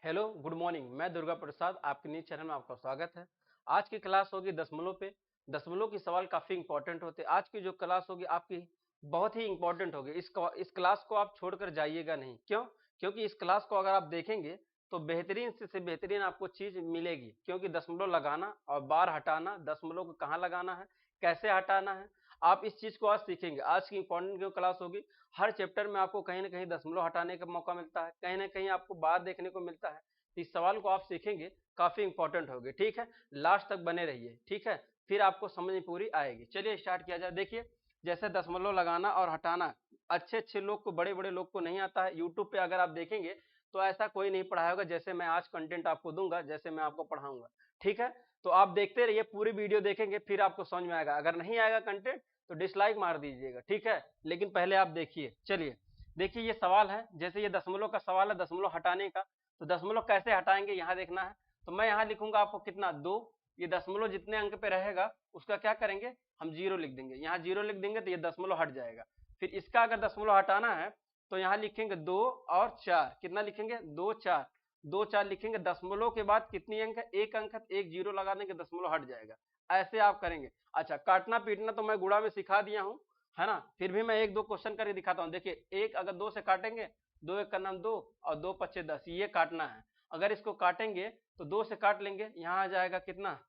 Hello good morning. मैं दुर्गा प्रसाद आपके news channel में आपका स्वागत है। आज की क्लास होगी दशमलव पे। दशमलव की सवाल काफी इंपॉर्टेंट होते हैं। आज की जो क्लास होगी आपकी बहुत ही इंपॉर्टेंट होगी। इस क्लास को आप छोड़कर जाइएगा नहीं। क्यों? क्योंकि इस क्लास को अगर आप देखेंगे तो बेहतरीन से बेहतरीन आपको चीज मिलेगी। क्योंकि दशमलव लगाना और बार हटाना, दशमलव को कहाँ लगाना है, कैसे हटाना है, आप इस चीज को आज सीखेंगे। आज की इंपॉर्टेंट जो क्लास होगी, हर चैप्टर में आपको कहीं ना कहीं दशमलव हटाने का मौका मिलता है, कहीं ना कहीं आपको बार देखने को मिलता है। इस सवाल को आप सीखेंगे, काफी इंपॉर्टेंट होगी। ठीक है, लास्ट तक बने रहिए। ठीक है, फिर आपको समझ में पूरी आएगी। चलिए स्टार्ट किया जाए। देखिए, जैसे दशमलव लगाना और हटाना अच्छे अच्छे लोग को, बड़े बड़े लोग को नहीं आता है। यूट्यूब पे अगर आप देखेंगे तो ऐसा कोई नहीं पढ़ाया होगा जैसे मैं आज कंटेंट आपको दूंगा, जैसे मैं आपको पढ़ाऊंगा। ठीक है, तो आप देखते रहिए, पूरी वीडियो देखेंगे फिर आपको समझ में आएगा। अगर नहीं आएगा कंटेंट तो डिसलाइक मार दीजिएगा। ठीक है, लेकिन पहले आप देखिए। चलिए देखिए, ये सवाल है, जैसे ये दशमलव का सवाल है, दशमलव हटाने का। तो दशमलव कैसे हटाएंगे यहाँ देखना है। तो मैं यहाँ लिखूंगा आपको कितना, 2। ये दशमलव जितने अंक पे रहेगा उसका क्या करेंगे, हम जीरो लिख देंगे। यहाँ जीरो लिख देंगे तो ये दशमलव हट जाएगा। फिर इसका अगर दशमलव हटाना है तो यहाँ लिखेंगे 2 और 4। कितना लिखेंगे, 2 4, 2 4 लिखेंगे। दशमलव के बाद कितनी अंक है, एक अंक है, एक जीरो लगा देंगे, दशमलव हट जाएगा। ऐसे आप करेंगे। अच्छा, काटना पीटना तो मैं गुणा में सिखा दिया हूँ, है ना। फिर भी मैं एक दो क्वेश्चन करके दिखाता हूँ। देखिए, एक अगर 2 से काटेंगे, 2 एक का नाम 2 और 2 पच्चे 10, ये काटना है। अगर इसको काटेंगे तो 2 से काट लेंगे, यहाँ आ जाएगा कितना,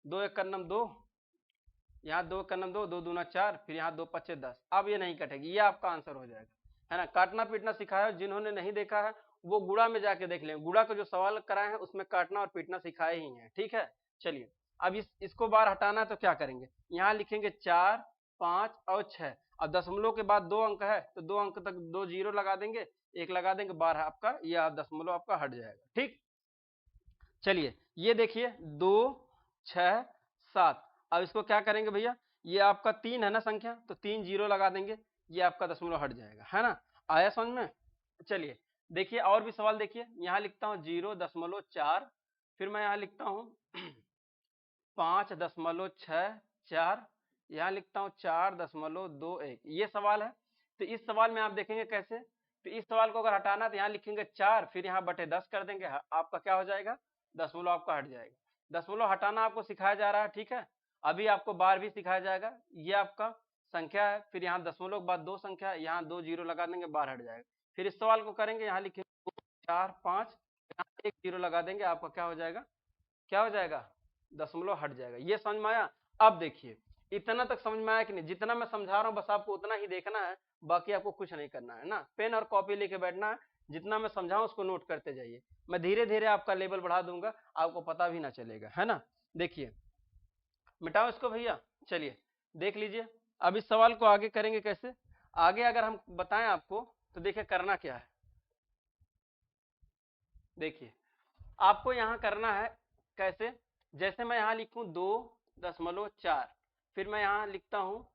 2 एक का नाम 2, यहाँ 2 का नाम 2, 2 दूना 4, फिर यहाँ 2 पच्चे 10। अब ये नहीं कटेगी, ये आपका आंसर हो जाएगा, है ना। काटना पीटना सिखाया, जिन्होंने नहीं देखा है वो गुणा में जाके देख लें। गुणा का जो सवाल कराए हैं उसमें काटना और पीटना सिखाए ही हैं। ठीक है, चलिए अब इसको बार हटाना है तो क्या करेंगे, यहाँ लिखेंगे 4 5 और 6। अब दशमलव के बाद 2 अंक है तो 2 अंक तक 2 जीरो लगा देंगे, एक लगा देंगे, बार आपका यह दशमलव आपका हट जाएगा। ठीक, चलिए ये देखिए 2 6 7। अब इसको क्या करेंगे भैया, ये आपका 3 है ना संख्या, तो 3 जीरो लगा देंगे, ये आपका दशमलव हट जाएगा, है ना। आया समझ में। चलिए देखिए और भी सवाल। देखिए यहाँ लिखता हूँ 0.4, फिर मैं यहाँ लिखता हूँ 5.64, यहाँ लिखता हूँ 4.21। ये सवाल है। तो इस सवाल में आप देखेंगे कैसे, तो इस सवाल को अगर हटाना है तो यहाँ लिखेंगे 4, फिर यहाँ बटे 10 कर देंगे, आपका क्या हो जाएगा, दशमलव आपका हट जाएगा। दशमलव हटाना आपको सिखाया जा रहा है। ठीक है, अभी आपको बार भी सिखाया जाएगा। ये आपका संख्या है, फिर यहाँ दशमलव के बाद 2 संख्या, यहाँ 2 जीरो लगा देंगे, बार हट जाएगा। फिर इस सवाल को करेंगे, यहाँ लिखेंगे 4 5, यहाँ 1 जीरो लगा देंगे, आपका क्या हो जाएगा, क्या हो जाएगा, दशमलव हट जाएगा। ये समझ में आया। अब देखिए, इतना तक समझ में आया कि नहीं, जितना मैं समझा रहा हूँ बस आपको उतना ही देखना है, बाकी आपको कुछ नहीं करना है ना। पेन और कॉपी लेके बैठना है, जितना मैं समझाऊं उसको नोट करते जाइए। मैं धीरे धीरे आपका लेवल बढ़ा दूंगा, आपको पता भी ना चलेगा, है ना। देखिए मिटाओ इसको भैया। चलिए देख लीजिए, अब इस सवाल को आगे करेंगे कैसे। आगे अगर हम बताएं आपको तो देखिए करना क्या है। देखिए आपको यहाँ करना है कैसे, जैसे मैं यहाँ लिखूं 2.4, फिर मैं यहाँ लिखता हूँ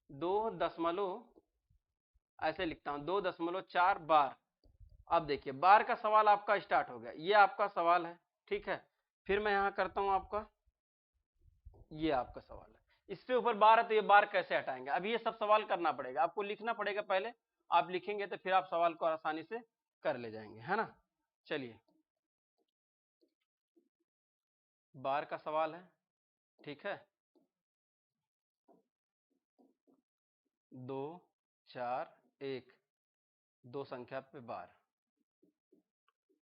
2 दशमलव, ऐसे लिखता हूँ 2.4 बार। अब देखिए बार का सवाल आपका स्टार्ट हो गया, ये आपका सवाल है। ठीक है, फिर मैं यहाँ करता हूँ आपका, ये आपका सवाल है, इसके ऊपर बार है तो ये बार कैसे हटाएंगे। अब ये सब सवाल करना पड़ेगा, आपको लिखना पड़ेगा पहले। आप लिखेंगे तो फिर आप सवाल को आसानी से कर ले जाएंगे, है ना। चलिए बार का सवाल है। ठीक है, 2 4 1, 2 संख्या पे बार,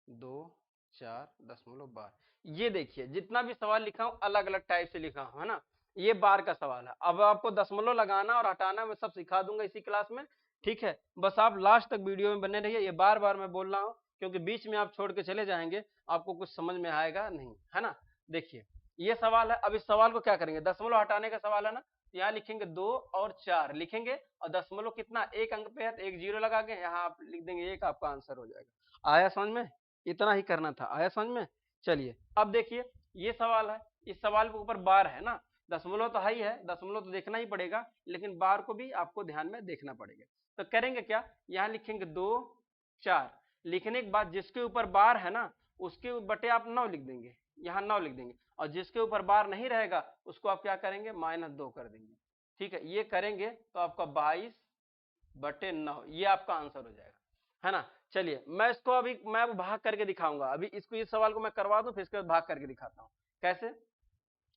2 4.12। ये देखिए जितना भी सवाल लिखा हूं अलग अलग टाइप से लिखा हूं, है ना। ये बार का सवाल है। अब आपको दशमलव लगाना और हटाना मैं सब सिखा दूंगा इसी क्लास में। ठीक है, बस आप लास्ट तक वीडियो में बने रहिए। ये बार बार मैं बोल रहा हूँ क्योंकि बीच में आप छोड़ के चले जाएंगे, आपको कुछ समझ में आएगा नहीं, है ना। देखिए ये सवाल है। अब इस सवाल को क्या करेंगे, दशमलव हटाने का सवाल है ना, यहाँ लिखेंगे 2 और 4 लिखेंगे, और दशमलव कितना, एक अंक पे है तो एक जीरो लगा के यहाँ आप लिख देंगे, एक आपका आंसर हो जाएगा। आया समझ में, इतना ही करना था। आया समझ में। चलिए अब देखिए ये सवाल है, इस सवाल के ऊपर बार है ना, दशमलव तो है ही है, दशमलव तो देखना ही पड़ेगा, लेकिन बार को भी आपको ध्यान में देखना पड़ेगा। तो करेंगे क्या, यहाँ लिखेंगे 2 4, लिखने के बाद जिसके ऊपर बार है ना उसके बटे आप 9 लिख देंगे, यहाँ 9 लिख देंगे, और जिसके ऊपर बार नहीं रहेगा उसको आप क्या करेंगे, -2 कर देंगे। ठीक है, ये करेंगे तो आपका 22/9, ये आपका आंसर हो जाएगा। है ना। चलिए मैं इसको अभी मैं भाग करके दिखाऊंगा, अभी इसको इस सवाल को मैं करवा दूं, फिर इसके बाद भाग करके दिखाता हूं कैसे।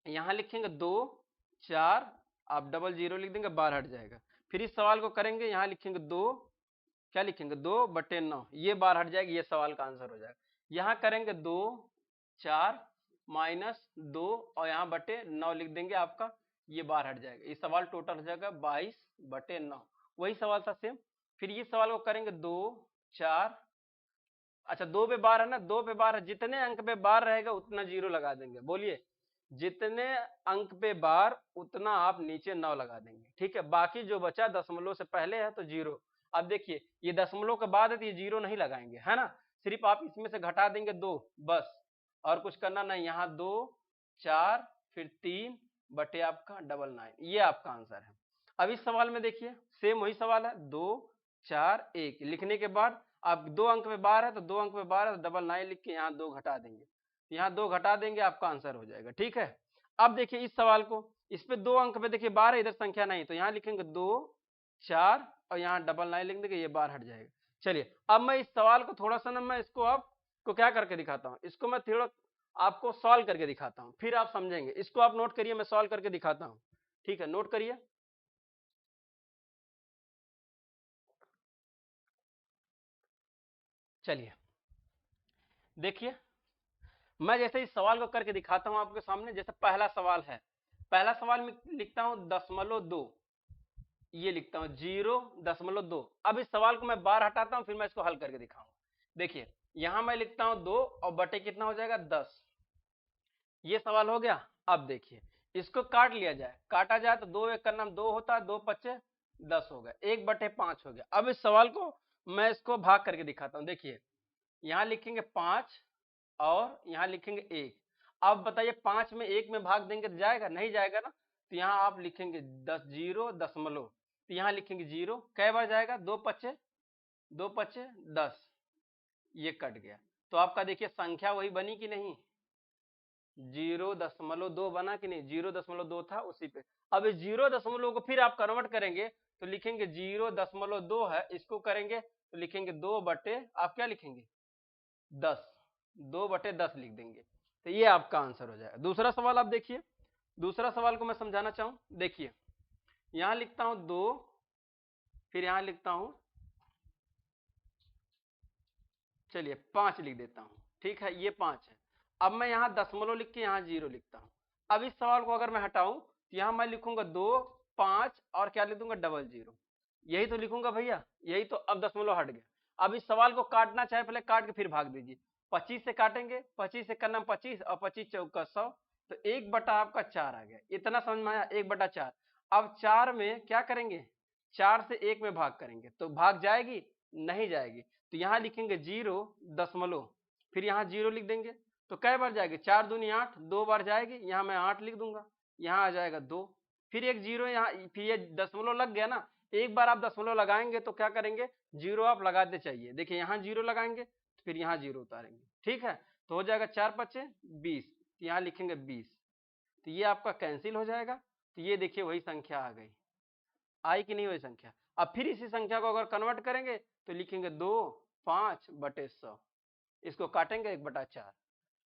यहां लिखेंगे 2 4, आप डबल जीरो लिख देंगे, बार हट जाएगा। फिर इस सवाल को करेंगे, यहां लिखेंगे 2, क्या लिखेंगे 2/9, ये बार हट जाएगी, ये सवाल का आंसर हो जाएगा। यहां करेंगे 2 4 -2 और यहाँ बटे 9 लिख देंगे, आपका ये बार हट जाएगा, ये सवाल टोटल हो जाएगा 22/9, वही सवाल था सेम। फिर ये सवाल को करेंगे 2 4, अच्छा 2 पे बार है ना, 2 पे बार है, जितने अंक पे बार रहेगा उतना जीरो लगा देंगे। बोलिए, जितने अंक पे बार उतना आप नीचे 9 लगा देंगे, ठीक है। बाकी जो बचा दशमलव से पहले है तो जीरो। अब देखिए ये दशमलव के बाद है तो ये जीरो नहीं लगाएंगे, है ना, सिर्फ आप इसमें से घटा देंगे 2 बस, और कुछ करना नहीं। यहाँ 2 4 फिर 3 बटे आपका 99, ये आपका आंसर है। अब इस सवाल में देखिए सेम वही सवाल है, 2 4 1 लिखने के बाद आप 2 अंक में बार है तो 2 अंक में बार है तो 99 लिख के यहाँ 2 घटा देंगे, यहाँ 2 घटा देंगे, आपका आंसर हो जाएगा, ठीक है। अब देखिए इस सवाल को, इस पे 2 अंक पे देखिए बार है, इधर संख्या नहीं, तो यहाँ लिखेंगे 2 4 और यहाँ 99 लिख देंगे, ये बार हट जाएगा। चलिए अब मैं इस सवाल को थोड़ा सा ना, मैं इसको आपको क्या करके दिखाता हूँ, इसको मैं थोड़ा आपको सॉल्व करके दिखाता हूँ, फिर आप समझेंगे। इसको आप नोट करिए, मैं सॉल्व करके दिखाता हूँ, ठीक है, नोट करिए। चलिए देखिए, मैं जैसे इस सवाल को करके दिखाता हूं आपके सामने। जैसे पहला सवाल है, पहला सवाल में लिखता हूं 0.2, ये लिखता हूं 0.2। अब इस सवाल को मैं बार हटाता हूं, फिर मैं इसको हल करके दिखाऊंगा। देखिए यहां मैं लिखता हूं 2 और बटे कितना हो जाएगा 10, ये सवाल हो गया। अब देखिए इसको काट लिया जाए, काटा जाए तो 2 1 का नाम 2 होता है, 2 पच्चे 10 हो गया, 1/5 हो गया। अब इस सवाल को मैं इसको भाग करके दिखाता हूं। देखिए यहाँ लिखेंगे 5 और यहाँ लिखेंगे 1। अब बताइए 5 में 1 में भाग देंगे तो जाएगा, नहीं जाएगा ना, तो यहाँ आप लिखेंगे 10 0 दशमलव, तो यहाँ लिखेंगे 0, कै बार जाएगा, 2 पच्चे 10, ये कट गया। तो आपका देखिए संख्या वही बनी कि नहीं, 0.2 बना कि नहीं, 0.2 था उसी पे। अब इस 0.2 को फिर आप कन्वर्ट करेंगे तो लिखेंगे 0.2 है, इसको करेंगे तो लिखेंगे 2 बटे, आप क्या लिखेंगे 10, 2/10 लिख देंगे, तो ये आपका आंसर हो जाएगा। दूसरा सवाल आप देखिए, दूसरा सवाल को मैं समझाना चाहूं। देखिए यहां लिखता हूं 2, फिर यहां लिखता हूं, चलिए 5 लिख देता हूं, ठीक है, ये 5 है। अब मैं यहां दशमलव लिख के यहां 0 लिखता हूं। अब इस सवाल को अगर मैं हटाऊं तो यहां मैं लिखूंगा 2 5 और क्या लिख दूंगा 00, यही तो लिखूंगा भैया, यही तो। अब दशमलव हट गया। अब इस सवाल को काटना चाहे पहले काट के फिर भाग दीजिए, 25 से काटेंगे, 25 से करना 25 और 25 चौका 100, तो 1 आपका 4 आ गया। इतना समझ में आया, 1/4। अब 4 में क्या करेंगे, 4 से 1 में भाग करेंगे तो भाग जाएगी, नहीं जाएगी, तो यहाँ लिखेंगे 0., फिर यहाँ 0 लिख देंगे, तो कै बार जाएगी, 4 दूनी 8, 2 बार जाएगी, यहाँ मैं 8 लिख दूंगा, यहाँ आ जाएगा 2, फिर एक 0 यहाँ, फिर ये दशमलव लग गया ना, एक बार आप दशमलव लगाएंगे तो क्या करेंगे, 0 आप लगाते चाहिए। देखिए यहाँ 0 लगाएंगे तो फिर यहाँ 0 उतारेंगे, ठीक है, तो हो जाएगा 4 पच्चे 20, तो यहाँ लिखेंगे 20, तो ये आपका कैंसिल हो जाएगा। तो ये देखिए वही संख्या आ गई, आई कि नहीं वही संख्या। अब फिर इसी संख्या को अगर कन्वर्ट करेंगे तो लिखेंगे 2 5/100, इसको काटेंगे 1/4।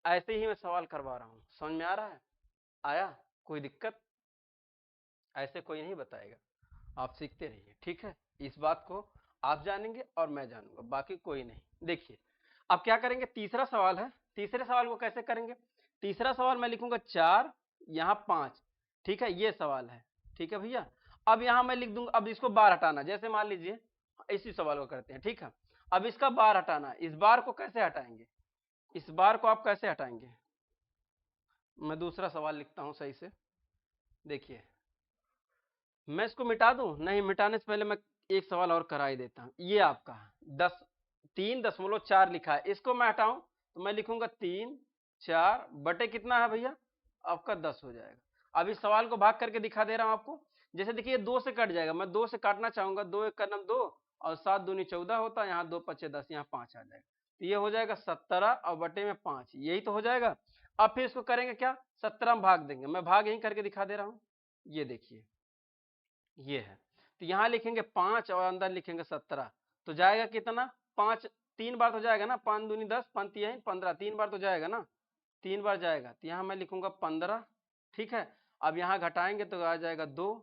ऐसे ही मैं सवाल करवा रहा हूँ, समझ में आ रहा है, आया, कोई दिक्कत, ऐसे कोई नहीं बताएगा, आप सीखते रहिए, ठीक है। इस बात को आप जानेंगे और मैं जानूंगा, बाकी कोई नहीं। देखिए अब क्या करेंगे, तीसरा सवाल है, तीसरे सवाल को कैसे करेंगे। तीसरा सवाल मैं लिखूंगा 4 यहाँ 5, ठीक है, ये सवाल है, ठीक है भैया। अब यहाँ मैं लिख दूंगा, अब इसको बार हटाना, जैसे मान लीजिए इसी सवाल को करते हैं, ठीक है। अब इसका बार हटाना, इस बार को कैसे हटाएंगे, इस बार को आप कैसे हटाएंगे, मैं दूसरा सवाल लिखता हूं सही से। देखिए मैं इसको मिटा दूं, नहीं, मिटाने से पहले मैं एक सवाल और करा ही देता हूं। ये आपका 3.4 लिखा है, इसको मैं हटाऊं तो मैं लिखूंगा 3 4 बटे कितना है भैया, आपका 10 हो जाएगा। अब इस सवाल को भाग करके दिखा दे रहा हूं आपको। जैसे देखिए 2 से कट जाएगा, मैं 2 से काटना चाहूंगा, 2 1 का नाम 2 और 7 दूनी 14 होता है, यहाँ 2 पच्चे 10, यहाँ 5 आ जाएगा, तो ये हो जाएगा 17 और बटे में 5, यही तो हो जाएगा। अब फिर इसको करेंगे क्या, 17 में भाग देंगे, मैं भाग यही करके दिखा दे रहा हूँ। ये देखिए ये है, तो यहाँ लिखेंगे 5 और अंदर लिखेंगे 17, तो जाएगा कितना 5 3 बार तो जाएगा ना, 5 दूनी 10, 5 तिहाई 15, 3 बार तो जाएगा ना, 3 बार जाएगा, तो यहाँ मैं लिखूंगा 15, ठीक है। अब यहाँ घटाएंगे तो आ जाएगा 2।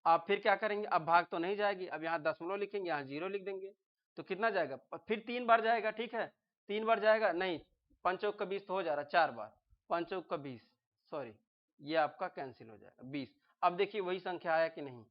अब फिर क्या करेंगे, अब भाग तो नहीं जाएगी, अब यहाँ दशमलव लिखेंगे, यहाँ 0 लिख देंगे, तो कितना जाएगा, फिर 3 बार जाएगा, ठीक है, 3 बार जाएगा नहीं, 5 चौक का 20 तो हो जा रहा, 4 बार, 5 चौक का 20, सॉरी ये आपका कैंसिल हो जाएगा 20। अब देखिए वही संख्या आया कि नहीं,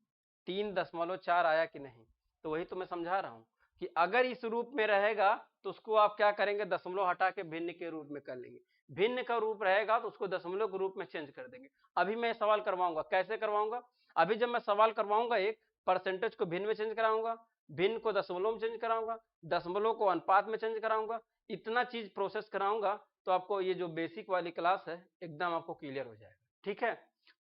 3.4 आया कि नहीं, तो वही तो मैं समझा रहा हूँ कि अगर इस रूप में रहेगा तो उसको आप क्या करेंगे, दशमलव हटा के भिन्न के रूप में कर लेंगे, भिन्न का रूप रहेगा तो उसको दशमलव के रूप में चेंज कर देंगे। अभी मैं सवाल करवाऊंगा, कैसे करवाऊंगा, अभी जब मैं सवाल करवाऊंगा एक परसेंटेज को भिन्न में चेंज कराऊंगा, भिन्न को दशमलव में चेंज कराऊंगा, दशमलव को अनुपात में चेंज कराऊंगा, इतना चीज प्रोसेस कराऊंगा तो आपको ये जो बेसिक वाली क्लास है एकदम आपको क्लियर हो जाएगा, ठीक है।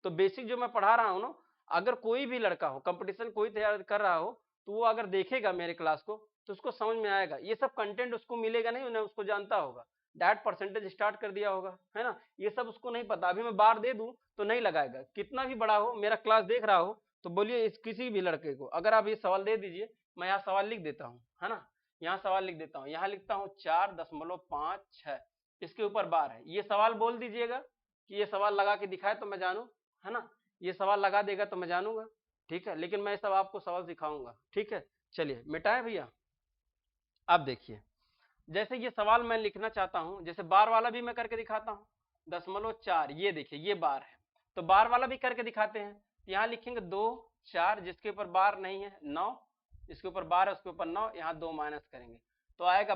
तो बेसिक जो मैं पढ़ा रहा हूँ ना, अगर कोई भी लड़का हो, कंपटीशन कोई तैयार कर रहा हो, तो वो अगर देखेगा मेरे क्लास को तो उसको समझ में आएगा, ये सब कंटेंट उसको मिलेगा नहीं, उन्हें उसको जानता होगा, डायरेक्ट परसेंटेज स्टार्ट कर दिया होगा, है ना, ये सब उसको नहीं पता। अभी मैं बार दे दूं तो नहीं लगाएगा, कितना भी बड़ा हो मेरा क्लास देख रहा हो तो बोलिए इस किसी भी लड़के को अगर आप ये सवाल दे दीजिए, मैं यहाँ सवाल लिख देता हूँ, है ना, यहाँ सवाल लिख देता हूँ, यहाँ लिखता हूँ 4.56, इसके ऊपर बार है, ये सवाल बोल दीजिएगा कि ये सवाल लगा के दिखाए तो मैं जानू, है ना, ये सवाल लगा देगा तो मैं जानूंगा, ठीक है, लेकिन मैं सब आपको सवाल सिखाऊंगा, ठीक है। चलिए मिटाए भैया। अब देखिए जैसे ये सवाल मैं लिखना चाहता हूं, जैसे बार वाला भी मैं करके दिखाता हूं, 0.4, ये देखिए ये बार है, तो बार वाला भी करके दिखाते हैं, यहाँ लिखेंगे 2 4, जिसके ऊपर बार नहीं है 9, इसके ऊपर बार है उसके ऊपर 9, यहाँ 2 माइनस करेंगे तो आएगा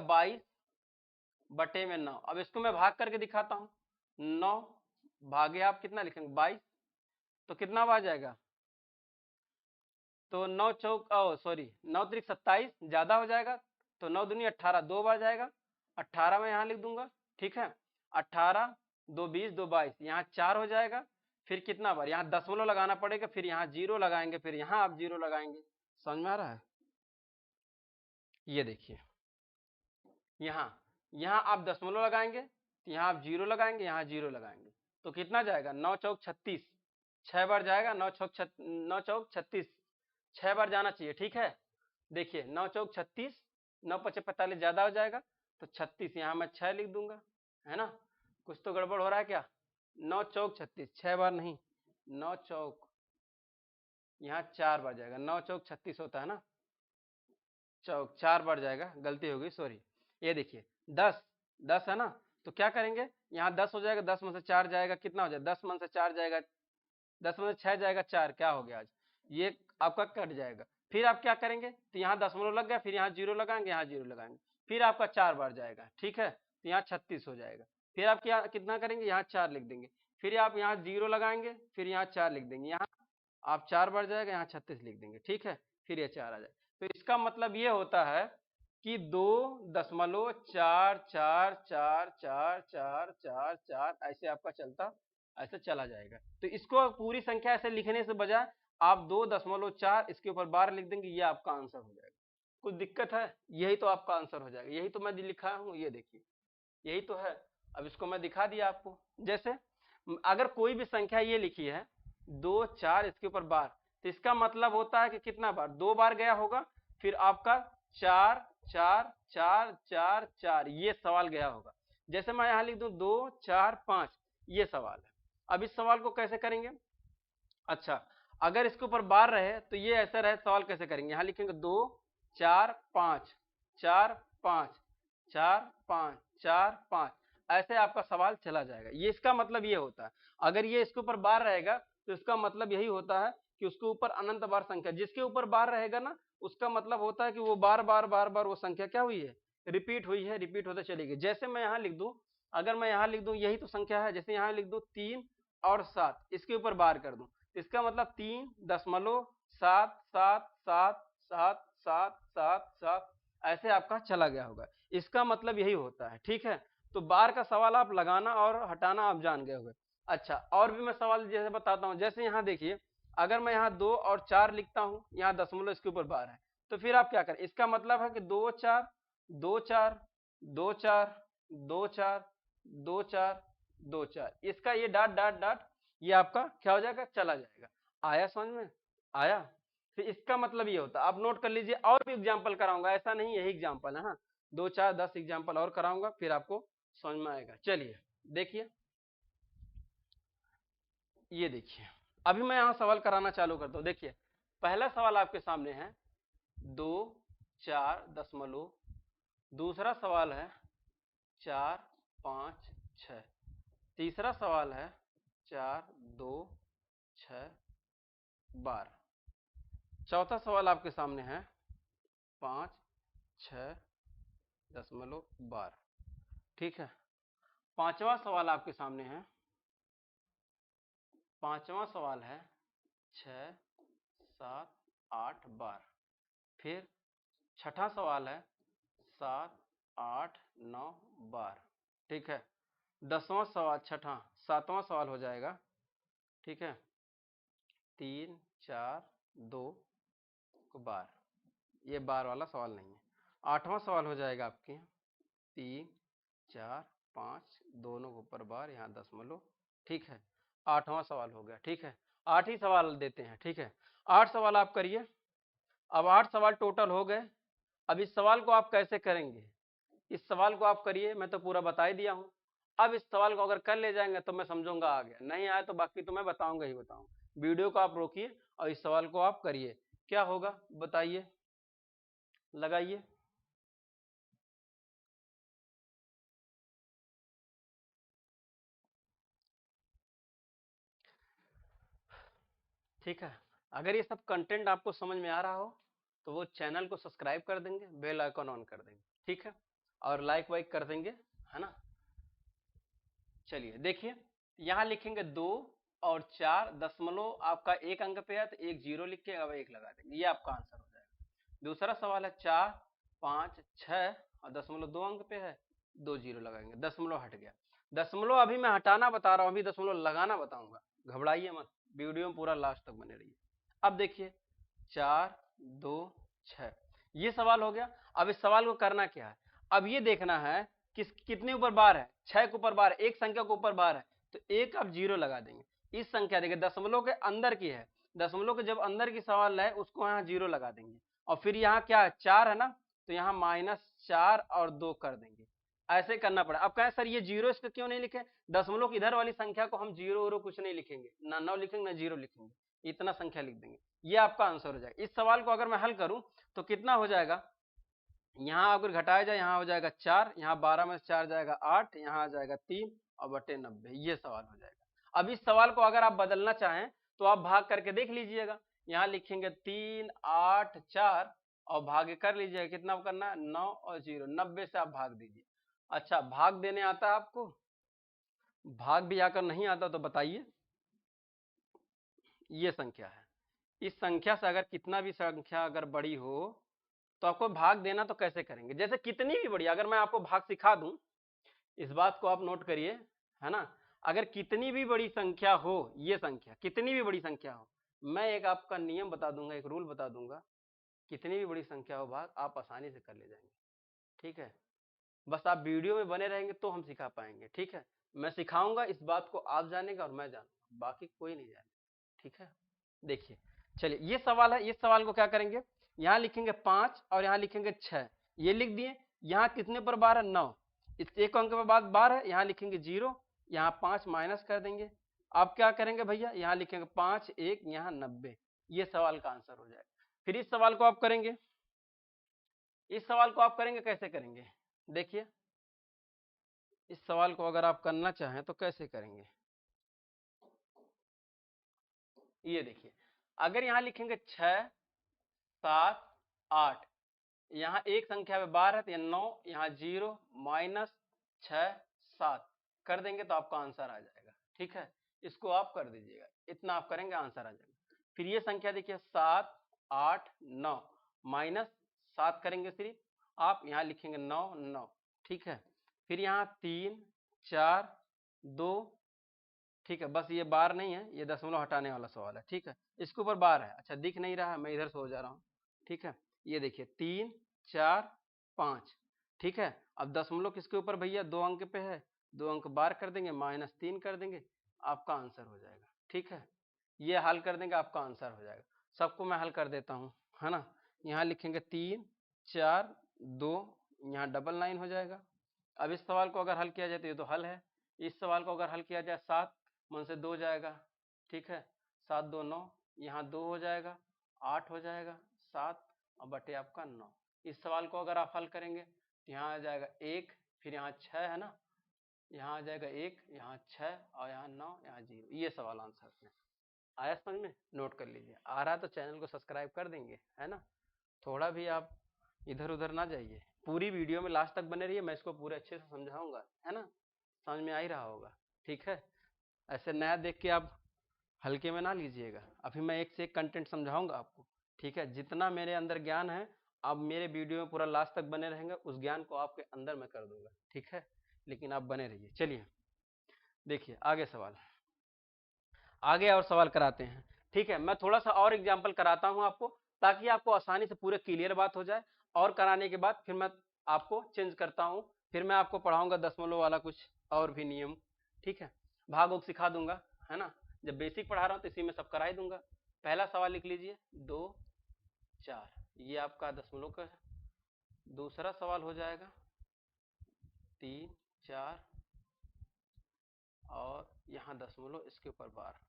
22/9। अब इसको मैं भाग करके दिखाता हूँ, 9 भागे आप कितना लिखेंगे 22, तो कितना आ जाएगा, तो 9 चौक सॉरी 9 त्रिक 27 ज्यादा हो जाएगा, तो 9 दूनी 18, 2 बार जाएगा, 18 में यहाँ लिख दूंगा, ठीक है, 18 2 20 2 22, यहाँ 4 हो जाएगा, फिर कितना बार यहाँ दशमलव लगाना पड़ेगा, फिर यहाँ 0 लगाएंगे, फिर यहाँ आप 0 लगाएंगे, समझ में आ रहा है। ये देखिए यहाँ यहाँ आप दशमलव लगाएंगे, यहाँ आप 0 लगाएंगे, यहाँ 0 लगाएंगे, तो कितना जाएगा 9 चौक 36, 6 बार जाएगा, 9 चौक 36, 6 बार जाना चाहिए, ठीक है। देखिए 9 चौक 36, 9 पचे 45 ज्यादा हो जाएगा, तो 36 यहाँ मैं 6 लिख दूंगा, है ना, कुछ तो गड़बड़ हो रहा है क्या, 9 चौक 36, 6 बार नहीं, 9 चौक यहाँ 4 बार जाएगा, 9 चौक 36 होता है ना, चौक 4 बार जाएगा, गलती हो गई सॉरी। ये देखिए 10 है ना, तो क्या करेंगे, यहाँ 10 हो जाएगा, 10 में से 4 जाएगा, कितना हो जाएगा, 10 में से 4 जाएगा, 10 में से 6 जाएगा 4, क्या हो गया आज, ये आपका कट जाएगा। फिर आप क्या करेंगे, तो यहाँ दशमलव लग गया, फिर यहाँ 0 लगाएंगे, यहाँ 0 लगाएंगे, फिर आपका 4 बार जाएगा, ठीक है, तो यहाँ 36 हो जाएगा। फिर आप क्या कितना करेंगे, यहाँ 4 लिख देंगे, फिर आप यहाँ 0 लगाएंगे, फिर यहाँ 4 लिख देंगे, यहाँ आप 4 बार जाएगा, यहाँ 36 लिख देंगे, ठीक है, फिर ये 4 आ जाएगा। तो इसका मतलब ये होता है कि 2.444444 ऐसे आपका चलता ऐसे चला जाएगा। तो इसको पूरी संख्या ऐसे लिखने से बजाय आप 2.4 इसके ऊपर बार लिख देंगे, ये आपका आंसर हो जाएगा। कुछ दिक्कत है, यही तो आपका आंसर हो जाएगा, यही तो मैं लिखा हूँ, ये देखिए यही तो है। अब इसको मैं दिखा दिया आपको, जैसे अगर कोई भी संख्या ये लिखी है 2 4 इसके ऊपर बार, तो इसका मतलब होता है कि कितना बार, 2 बार गया होगा, फिर आपका 4 4 4 4 4 ये सवाल गया होगा। जैसे मैं यहाँ लिख दूं 2 4 5, ये सवाल है। अब इस सवाल को कैसे करेंगे, अच्छा अगर इसके ऊपर बार रहे तो ये ऐसा रहे, सवाल कैसे करेंगे, यहाँ लिखेंगे 2 4 5 4 5 4 5 4 5, ऐसे आपका सवाल चला जाएगा। ये इसका मतलब ये होता है, अगर ये इसके ऊपर बार रहेगा तो इसका मतलब यही होता है कि उसके ऊपर अनंत बार संख्या, जिसके ऊपर बार रहेगा ना उसका मतलब होता है कि वो बार बार बार बार वो संख्या क्या हुई है, रिपीट हुई है, रिपीट होते चलेगी। जैसे मैं यहाँ लिख दूं, अगर मैं यहाँ लिख दूं यही तो संख्या है, जैसे यहाँ लिख दूं 3 और 7, इसके ऊपर बार कर दूं, इसका मतलब 3.7777777 ऐसे आपका चला गया होगा, इसका मतलब यही होता है, ठीक है। तो बार का सवाल आप लगाना और हटाना आप जान गए होंगे। अच्छा और भी मैं सवाल जैसे बताता हूँ, जैसे यहाँ देखिए अगर मैं यहाँ 2 और 4 लिखता हूँ, यहाँ दशमलव इसके ऊपर बार है, तो फिर आप क्या करें, इसका मतलब है कि 2 4 2 4 2 4 2 4 2 4 2 4, इसका ये डॉट डॉट डॉट ये आपका क्या हो जाएगा, चला जाएगा। आया समझ में, आया। फिर इसका मतलब ये होता है, आप नोट कर लीजिए, और भी एग्जाम्पल कराऊंगा, ऐसा नहीं यही एग्जाम्पल है ना, 2 4 10 एग्जाम्पल और कराऊंगा, फिर आपको समझ में आएगा। चलिए देखिए, ये देखिए अभी मैं यहाँ सवाल कराना चालू करता हूँ। देखिए पहला सवाल आपके सामने है 2 4 दशमलव, दूसरा सवाल है 4 5 6, तीसरा सवाल है 4 2 6 12, चौथा सवाल आपके सामने है 5 6 दशमलव 12, ठीक है। पांचवा सवाल आपके सामने है, पांचवा सवाल है 6 7 8 12, फिर छठा सवाल है 7 8 9 12, ठीक है। 10वां सवाल, छठा 7वां सवाल हो जाएगा, ठीक है, 3 4 2 12, ये 12 वाला सवाल नहीं है। 8वां सवाल हो जाएगा आपके 3 4 5 दोनों के ऊपर बार, यहाँ दशमलव, ठीक है। 8वां सवाल हो गया, ठीक है। 8 ही सवाल देते हैं, ठीक है। 8 सवाल आप करिए। अब 8 सवाल टोटल हो गए। अब इस सवाल को आप कैसे करेंगे, इस सवाल को आप करिए, मैं तो पूरा बता ही दिया हूं। अब इस सवाल को अगर कर ले जाएंगे तो मैं समझूंगा आ गया, नहीं आया तो बाकी तो मैं बताऊंगा ही बताऊंगा। वीडियो को आप रोकिए और इस सवाल को आप करिए, क्या होगा बताइए, लगाइए। ठीक है, अगर ये सब कंटेंट आपको समझ में आ रहा हो तो वो चैनल को सब्सक्राइब कर देंगे, बेल आइकन ऑन कर देंगे, ठीक है, और लाइक वाइक कर देंगे, है ना। चलिए देखिए, यहाँ लिखेंगे 2 और 4 दशमलव आपका एक अंक पे है तो एक जीरो लिख के अब एक लगा देंगे, ये आपका आंसर हो जाएगा। दूसरा सवाल है 4 5 6 और दशमलव 2 अंक पे है, 2 जीरो लगाएंगे, दशमलव हट गया। दशमलव अभी मैं हटाना बता रहा हूँ, अभी दशमलव लगाना बताऊंगा, घबराइए मत, वीडियो में पूरा लास्ट तक बने रहिए। अब देखिए 4 2 6, ये सवाल हो गया। अब इस सवाल को करना क्या है, अब ये देखना है कितने ऊपर बार है, 6 के ऊपर बार, एक संख्या के ऊपर बार है तो एक आप जीरो लगा देंगे। इस संख्या देखिए दशमलव के अंदर की है, दशमलव के जब अंदर की सवाल है उसको यहाँ जीरो लगा देंगे, और फिर यहाँ क्या है 4 है ना, तो यहाँ -4 और 2 कर देंगे, ऐसे करना पड़ा। अब कहें सर ये जीरो इसका क्यों नहीं लिखे, दशमलव की इधर वाली संख्या को हम जीरो वोरो कुछ नहीं लिखेंगे, ना 9 लिखेंगे ना जीरो लिखेंगे, इतना संख्या लिख देंगे, ये आपका आंसर हो जाएगा। इस सवाल को अगर मैं हल करूं तो कितना हो जाएगा, यहाँ अगर घटाया जाए यहाँ हो जाएगा 4, यहाँ 12 में से 4 जाएगा 8, यहाँ आ जाएगा 3 और बटे 90, ये सवाल हो जाएगा। अब इस सवाल को अगर आप बदलना चाहें तो आप भाग करके देख लीजिएगा, यहाँ लिखेंगे 3 8 4 और भाग कर लीजिएगा, कितना करना है 9 और 0, 90 से आप भाग दीजिए। अच्छा भाग देने आता है आपको, भाग भी आकर नहीं आता तो बताइए, ये संख्या है, इस संख्या से अगर कितना भी संख्या अगर बड़ी हो तो आपको भाग देना तो कैसे करेंगे, जैसे कितनी भी बड़ी, अगर मैं आपको भाग सिखा दूं, इस बात को आप नोट करिए, है ना। अगर कितनी भी बड़ी संख्या हो, ये संख्या कितनी भी बड़ी संख्या हो, मैं एक आपका नियम बता दूंगा, एक रूल बता दूंगा, कितनी भी बड़ी संख्या हो भाग आप आसानी से कर ले जाएंगे, ठीक है। बस आप वीडियो में बने रहेंगे तो हम सिखा पाएंगे, ठीक है। मैं सिखाऊंगा, इस बात को आप जानेगा और मैं जानूंगा, बाकी कोई नहीं जाने, ठीक है। देखिए चलिए ये सवाल है, इस सवाल को क्या करेंगे, यहाँ लिखेंगे 5 और यहाँ लिखेंगे 6, ये लिख दिए। यहाँ कितने पर बार है 9, इस एक अंक पर बाद बार है, यहाँ लिखेंगे 0, यहाँ 5 माइनस कर देंगे। आप क्या करेंगे भैया, यहाँ लिखेंगे 5 1, यहाँ 90, ये सवाल का आंसर हो जाएगा। फिर इस सवाल को आप करेंगे, इस सवाल को आप करेंगे कैसे करेंगे, देखिए इस सवाल को अगर आप करना चाहें तो कैसे करेंगे, ये देखिए अगर यहाँ लिखेंगे 6 7 8, यहाँ एक संख्या में बार है तो 9, यहाँ 0 -6 7 कर देंगे तो आपका आंसर आ जाएगा, ठीक है। इसको आप कर दीजिएगा, इतना आप करेंगे आंसर आ जाएगा। फिर ये संख्या देखिए 7 8 9 -7 करेंगे सिर्फ आप, यहाँ लिखेंगे 9 9, ठीक है। फिर यहाँ 3 4 2, ठीक है, बस ये बार नहीं है, ये दशमलव हटाने वाला सवाल है, ठीक है। इसके ऊपर बार है, अच्छा दिख नहीं रहा है, मैं इधर से हो जा रहा हूँ, ठीक है। ये देखिए 3 4 5, ठीक है। अब दशमलव किसके ऊपर भैया, 2 अंक पे है, 2 अंक बार कर देंगे, -3 कर देंगे, आपका आंसर हो जाएगा, ठीक है। ये हल कर देंगे, आपका आंसर हो जाएगा। सबको मैं हल कर देता हूँ, है ना। यहाँ लिखेंगे 3 4 2, यहाँ 99 हो जाएगा। अब इस सवाल को अगर हल किया जाए तो ये तो हल है। इस सवाल को अगर हल किया जाए 7 मन से 2 जाएगा, ठीक है, 7 2 9, यहाँ 2 हो जाएगा, 8 हो जाएगा, 7 और बटे आपका 9। इस सवाल को अगर आप हल करेंगे तो यहाँ आ जाएगा 1, फिर यहाँ 6 है ना, यहाँ आ जाएगा 1, यहाँ 6 और यहाँ 9, यहाँ 0। ये सवाल आंसर है। आया समझ में? नोट कर लीजिए। आ रहा तो चैनल को सब्सक्राइब कर देंगे, है ना। थोड़ा भी आप इधर उधर ना जाइए, पूरी वीडियो में लास्ट तक बने रहिए, मैं इसको पूरे अच्छे से समझाऊंगा, है ना। समझ में आ ही रहा होगा, ठीक है। ऐसे नया देख के आप हल्के में ना लीजिएगा। अभी मैं एक से एक कंटेंट समझाऊंगा आपको, ठीक है। जितना मेरे अंदर ज्ञान है आप मेरे वीडियो में पूरा लास्ट तक बने रहेंगे, उस ज्ञान को आपके अंदर मैं कर दूंगा, ठीक है। लेकिन आप बने रहिए। चलिए देखिए आगे सवाल, आगे और सवाल कराते हैं, ठीक है। मैं थोड़ा सा और एग्जाम्पल कराता हूं आपको, ताकि आपको आसानी से पूरे क्लियर बात हो जाए। और कराने के बाद फिर मैं आपको चेंज करता हूं, फिर मैं आपको पढ़ाऊंगा दशमलव वाला कुछ और भी नियम, ठीक है। भाग योग सिखा दूंगा, है ना। जब बेसिक पढ़ा रहा हूं तो इसी में सब करा ही दूंगा। पहला सवाल लिख लीजिए 2 4, ये आपका दशमलव का है। दूसरा सवाल हो जाएगा 3 4 और यहाँ दशमलव, इसके ऊपर बार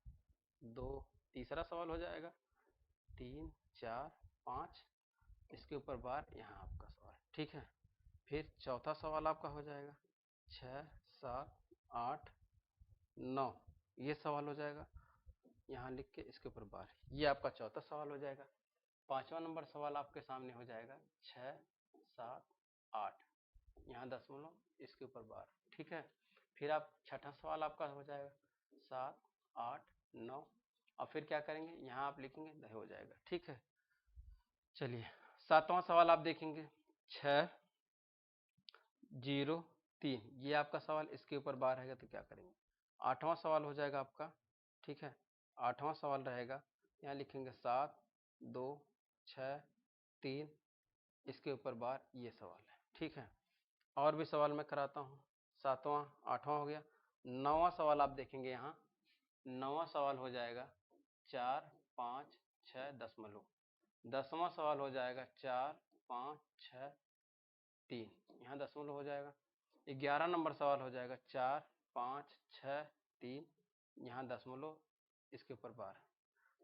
2। तीसरा सवाल हो जाएगा 3 4 5, इसके ऊपर बार, यहाँ आपका सवाल, ठीक है। फिर चौथा सवाल आपका हो जाएगा 6 7 8 9, ये सवाल हो जाएगा, यहाँ लिख के इसके ऊपर बार, ये आपका चौथा सवाल हो जाएगा। पांचवा नंबर सवाल आपके सामने हो जाएगा 6 7 8, यहाँ दशमलव, इसके ऊपर बार, ठीक है। फिर आप छठा सवाल आपका हो जाएगा 7 8 9, और फिर क्या करेंगे, यहाँ आप लिखेंगे, दह हो जाएगा, ठीक है। चलिए सातवां सवाल आप देखेंगे 6 0 3, ये आपका सवाल, इसके ऊपर बार रहेगा तो क्या करेंगे। आठवां सवाल हो जाएगा आपका, ठीक है। आठवां सवाल रहेगा, यहाँ लिखेंगे 7 2 6 3, इसके ऊपर बार, ये सवाल है, ठीक है। और भी सवाल मैं कराता हूँ। सातवां आठवां हो गया। नौवां सवाल आप देखेंगे, यहाँ नौवां सवाल हो जाएगा 4 5 6 दशमलव। 10वां सवाल हो जाएगा 4 5 6 3, यहाँ दशमलव हो जाएगा। 11 नंबर सवाल हो जाएगा 4 5 6 3, यहाँ दशमलव, इसके ऊपर बार।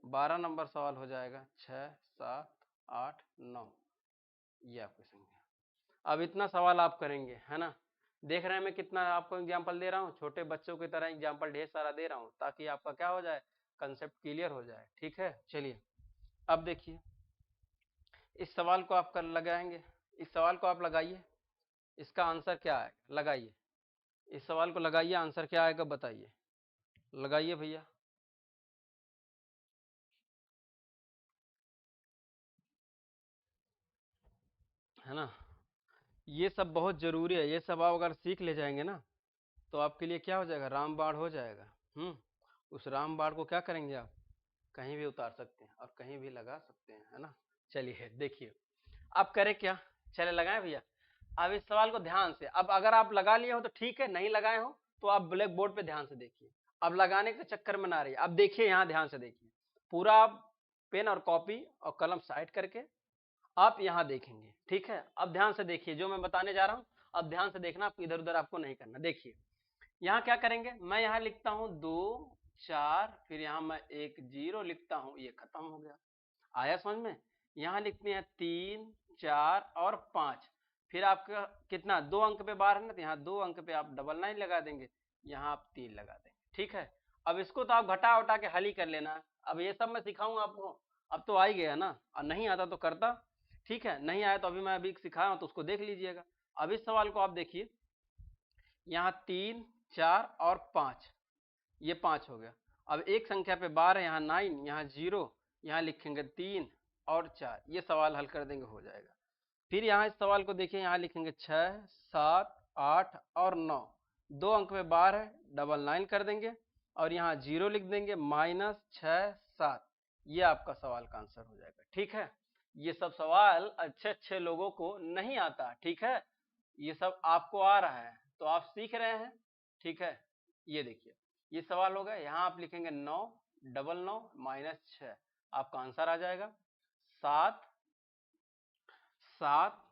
12 नंबर सवाल हो जाएगा 6 7 8 9, ये आपकी संख्या। अब इतना सवाल आप करेंगे, है ना। देख रहे हैं मैं कितना आपको एग्जाम्पल दे रहा हूँ, छोटे बच्चों की तरह एग्जाम्पल ढेर सारा दे रहा हूँ, ताकि आपका क्या हो जाए, कंसेप्ट क्लियर हो जाए, ठीक है। चलिए अब देखिए, इस सवाल को आप कर लगाएंगे, इस सवाल को आप लगाइए, इसका आंसर क्या आएगा, लगाइए इस सवाल को, लगाइए, आंसर क्या आएगा बताइए, लगाइए भैया। है ना, ये सब बहुत जरूरी है, ये सब आप अगर सीख ले जाएंगे ना तो आपके लिए क्या हो जाएगा, रामबाण हो जाएगा। उस रामबाण को क्या करेंगे आप, कहीं भी उतार सकते हैं और कहीं भी लगा सकते हैं, है ना। चलिए देखिए अब करें क्या, चले लगाएं भैया। अब इस सवाल को ध्यान से, अब अगर आप लगा लिए हो तो ठीक है, नहीं लगाए हो तो आप ब्लैक बोर्ड पे ध्यान से देखिए। अब लगाने के चक्कर में ना रहिए, अब देखिए यहाँ ध्यान से देखिए, पूरा आप पेन और कॉपी और कलम साइड करके आप यहाँ देखेंगे, ठीक है। अब ध्यान से देखिए जो मैं बताने जा रहा हूँ, अब ध्यान से देखना, आप इधर उधर आपको नहीं करना। देखिए यहाँ क्या करेंगे, मैं यहाँ लिखता हूँ 2 4, फिर यहाँ मैं 1 0 लिखता हूँ, ये खत्म हो गया। आया समझ में। यहाँ लिखते हैं 3 4 और 5, फिर आपका कितना, 2 अंक पे बार है ना, तो यहाँ 2 अंक पे आप डबल 9 लगा देंगे, यहाँ आप 3 लगा देंगे, ठीक है। अब इसको तो आप घटा उठा के हल ही कर लेना। अब ये सब मैं सिखाऊंगा आपको, अब तो आ ही गया ना, और नहीं आता तो करता, ठीक है। नहीं आया तो अभी मैं अभी सिखाया हूं तो उसको देख लीजिएगा। अब इस सवाल को आप देखिए, यहाँ 3 4 और 5, ये 5 हो गया। अब एक संख्या पे बार है, यहाँ 9, यहाँ 0, यहाँ लिखेंगे 3 और 4, ये सवाल हल कर देंगे, हो जाएगा। फिर यहाँ इस सवाल को देखिए, यहाँ लिखेंगे 6 7 8 और 9, 2 अंक में बार है, डबल 9 कर देंगे और यहाँ 0 लिख देंगे, -6 7, ये आपका सवाल का आंसर हो जाएगा, ठीक है। ये सब सवाल अच्छे अच्छे लोगों को नहीं आता, ठीक है। ये सब आपको आ रहा है तो आप सीख रहे हैं, ठीक है। ये देखिए ये सवाल हो गया, यहाँ आप लिखेंगे 9 डबल 9 -6, आपका आंसर आ जाएगा 7 7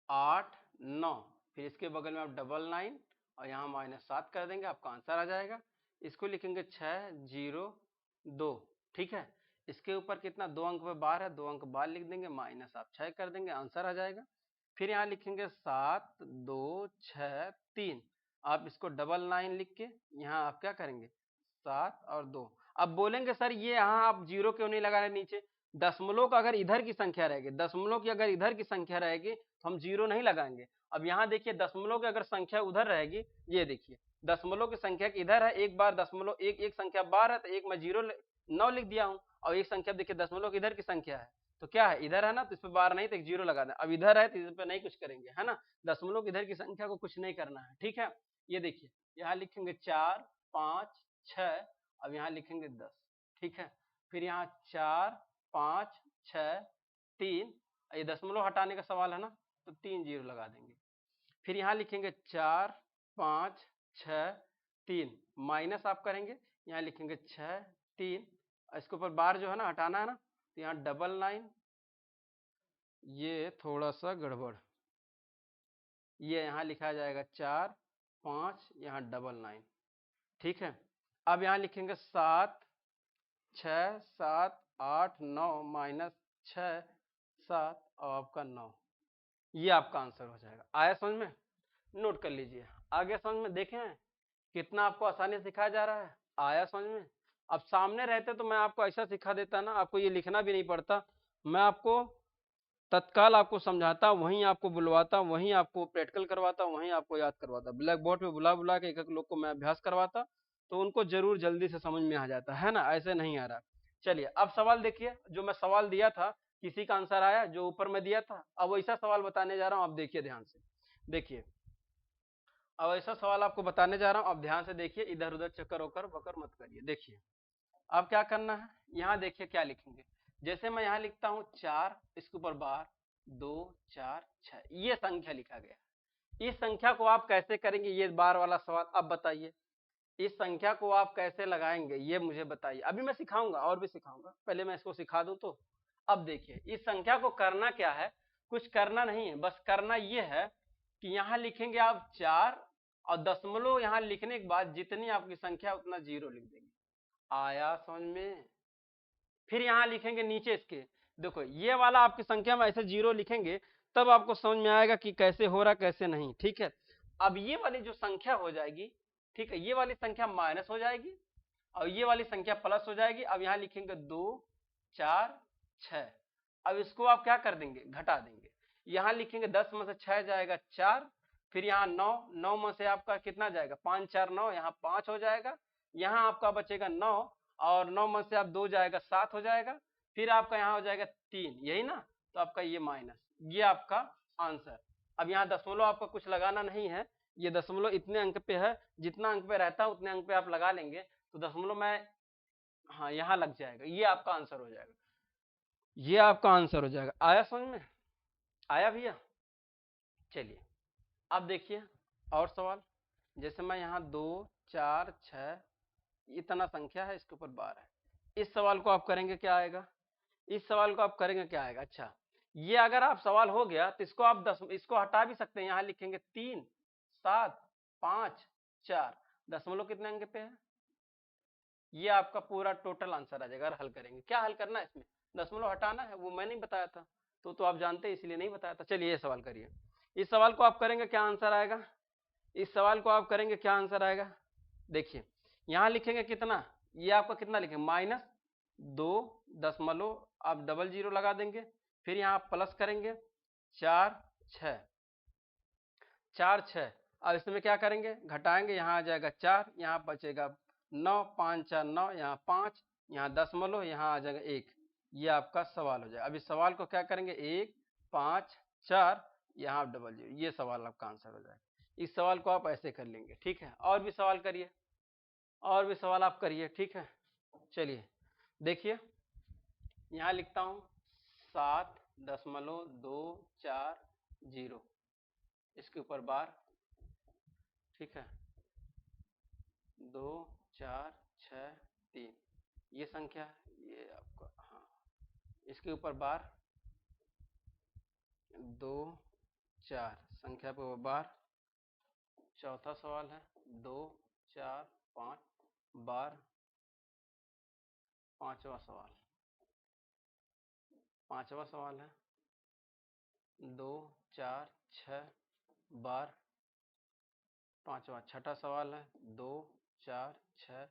8 9, फिर इसके बगल में आप 99 और यहाँ -7 कर देंगे, आपका आंसर आ जाएगा। इसको लिखेंगे 602, ठीक है। इसके ऊपर कितना 2 अंक पे बार है, 2 अंक बार लिख देंगे, माइनस आप 6 कर देंगे, आंसर आ जाएगा। फिर यहाँ लिखेंगे 7263, आप इसको 99 लिख के यहाँ आप क्या करेंगे 7 और 2। अब बोलेंगे सर ये यहाँ आप जीरो क्यों नहीं लगा रहे नीचे, दशमलव का अगर इधर की संख्या रहेगी, दशमलव की अगर इधर की संख्या रहेगी तो हम जीरो नहीं लगाएंगे। अब यहाँ देखिए दशमलव की अगर संख्या उधर रहेगी, ये देखिए दशमलव की संख्या इधर है, एक बार दशमलव एक संख्या बार है तो एक मैं 9 लिख दिया हूँ, और एक संख्या देखिए दशमलव की इधर की संख्या है तो क्या है इधर है ना, तो इस पे बार नहीं तो एक जीरो लगा दें। अब इधर है तो इस पे नहीं कुछ करेंगे, है ना, दशमलव की इधर की संख्या को कुछ नहीं करना है, ठीक है। ये देखिए यहाँ लिखेंगे 4 5 6, अब यहाँ लिखेंगे 10, ठीक है। फिर यहाँ 4 5 6 3, ये दशमलव हटाने का सवाल है ना, तो 3 जीरो लगा देंगे। फिर यहाँ लिखेंगे 4 5 6 3, माइनस आप करेंगे, यहाँ लिखेंगे 6 3, इसके ऊपर बार जो है ना हटाना है ना, तो यहाँ 99, ये थोड़ा सा गड़बड़, ये यहाँ लिखा जाएगा 4 5, यहाँ 99, ठीक है। अब यहाँ लिखेंगे 7 6 7 8 9 -6 7 और आपका 9, ये आपका आंसर हो जाएगा। आया समझ में, नोट कर लीजिए। आगे समझ में देखें कितना आपको आसानी से सिखाया जा रहा है, आया समझ में। अब सामने रहते तो मैं आपको ऐसा सिखा देता ना, आपको ये लिखना भी नहीं पड़ता, मैं आपको तत्काल आपको समझाता, वहीं आपको बुलवाता, वहीं आपको प्रैक्टिकल करवाता, वहीं आपको याद करवाता, ब्लैक बोर्ड पे बुला बुला के एक एक लोग को मैं अभ्यास करवाता, तो उनको जरूर जल्दी से समझ में आ जाता है ना, ऐसे नहीं आ रहा। चलिए अब सवाल देखिए, जो मैं सवाल दिया था किसी का आंसर आया जो ऊपर में दिया था, अब वैसा सवाल बताने जा रहा हूँ, आप देखिए ध्यान से, देखिए अब ऐसा सवाल आपको बताने जा रहा हूँ, आप ध्यान से देखिए, इधर उधर चक्कर होकर बकर मत करिए। देखिए अब क्या करना है, यहाँ देखिए क्या लिखेंगे, जैसे मैं यहाँ लिखता हूँ 4, इसके ऊपर बार 2 4 6, ये संख्या लिखा गया। इस संख्या को आप कैसे करेंगे, ये बार वाला सवाल, अब बताइए इस संख्या को आप कैसे लगाएंगे, ये मुझे बताइए। अभी मैं सिखाऊंगा और भी सिखाऊंगा, पहले मैं इसको सिखा दूं तो। अब देखिए इस संख्या को करना क्या है, कुछ करना नहीं है, बस करना ये है कि यहाँ लिखेंगे आप 4 और दशमलव यहाँ लिखने के बाद जितनी आपकी संख्या उतना जीरो लिख देंगे। आया समझ में। फिर यहाँ लिखेंगे नीचे इसके, देखो ये वाला आपकी संख्या में ऐसे जीरो लिखेंगे, तब आपको समझ में आएगा कि कैसे हो रहा कैसे नहीं, ठीक है। अब ये वाली जो संख्या हो जाएगी, ठीक है, ये वाली संख्या माइनस हो जाएगी और ये वाली संख्या प्लस हो जाएगी। अब यहाँ लिखेंगे 2 4 6, अब इसको आप क्या कर देंगे घटा देंगे, यहाँ लिखेंगे 10 में से 6 जाएगा 4, फिर यहाँ 9, 9 में से आपका कितना जाएगा 5 4 9, यहाँ 5 हो जाएगा, यहाँ आपका बचेगा 9 और 9 में से आप 2 जाएगा 7 हो जाएगा, फिर आपका यहाँ हो जाएगा 3, यही ना, तो आपका ये माइनस, ये आपका आंसर। अब यहाँ दशमलव आपका कुछ लगाना नहीं है, ये दशमलव इतने अंक पे है, जितना अंक पे रहता है उतने अंक पे आप लगा लेंगे, तो दशमलव में हाँ यहाँ लग जाएगा, ये आपका आंसर हो जाएगा, ये आपका आंसर हो जाएगा। आया समझ में, आया भैया। चलिए अब देखिए और सवाल, जैसे मैं यहाँ 2 4 6 इतना संख्या है, इसके ऊपर बार है, इस सवाल को आप करेंगे क्या आएगा, इस सवाल को आप करेंगे क्या आएगा। अच्छा ये अगर आप सवाल हो गया तो इसको आप इसको हटा भी सकते हैं, यहाँ लिखेंगे 3 7 5 4, दशमलव कितने अंक पे है, ये आपका पूरा टोटल आंसर आ जाएगा। अगर हल करेंगे, क्या हल करना है इसमें, दशमलव हटाना है, वो मैं नहीं बताया था, तो आप जानते हैं इसलिए नहीं बताया था। चलिए ये सवाल करिए, इस सवाल को आप करेंगे क्या आंसर आएगा, इस सवाल को आप करेंगे क्या आंसर आएगा। देखिए यहाँ लिखेंगे कितना, ये आपका कितना लिखेंगे -2 आप डबल जीरो लगा देंगे, फिर यहाँ प्लस करेंगे 4 6 4 6, अब इसमें क्या करेंगे घटाएंगे, यहाँ आ जाएगा 4, यहाँ बचेगा 9 5 4 9, यहाँ 5, यहाँ दशमलव, यहाँ आ जाएगा 1, ये आपका सवाल हो जाएगा। अब इस सवाल को क्या करेंगे 1 5 4, यहाँ आप डबल जीरो, ये सवाल आपका आंसर हो जाएगा। इस सवाल को आप ऐसे कर लेंगे, ठीक है। और भी सवाल करिए, और भी सवाल आप करिए, ठीक है। चलिए देखिए यहाँ लिखता हूँ 7.240, इसके ऊपर बार, ठीक है 2 4 6 3, ये संख्या ये आपका, हाँ इसके ऊपर बार 2 4 संख्या पे बार। चौथा सवाल है 2 4 5 बार। पांचवा सवाल है 2 4 6 बार। पांचवा। छठा सवाल है 2 4 6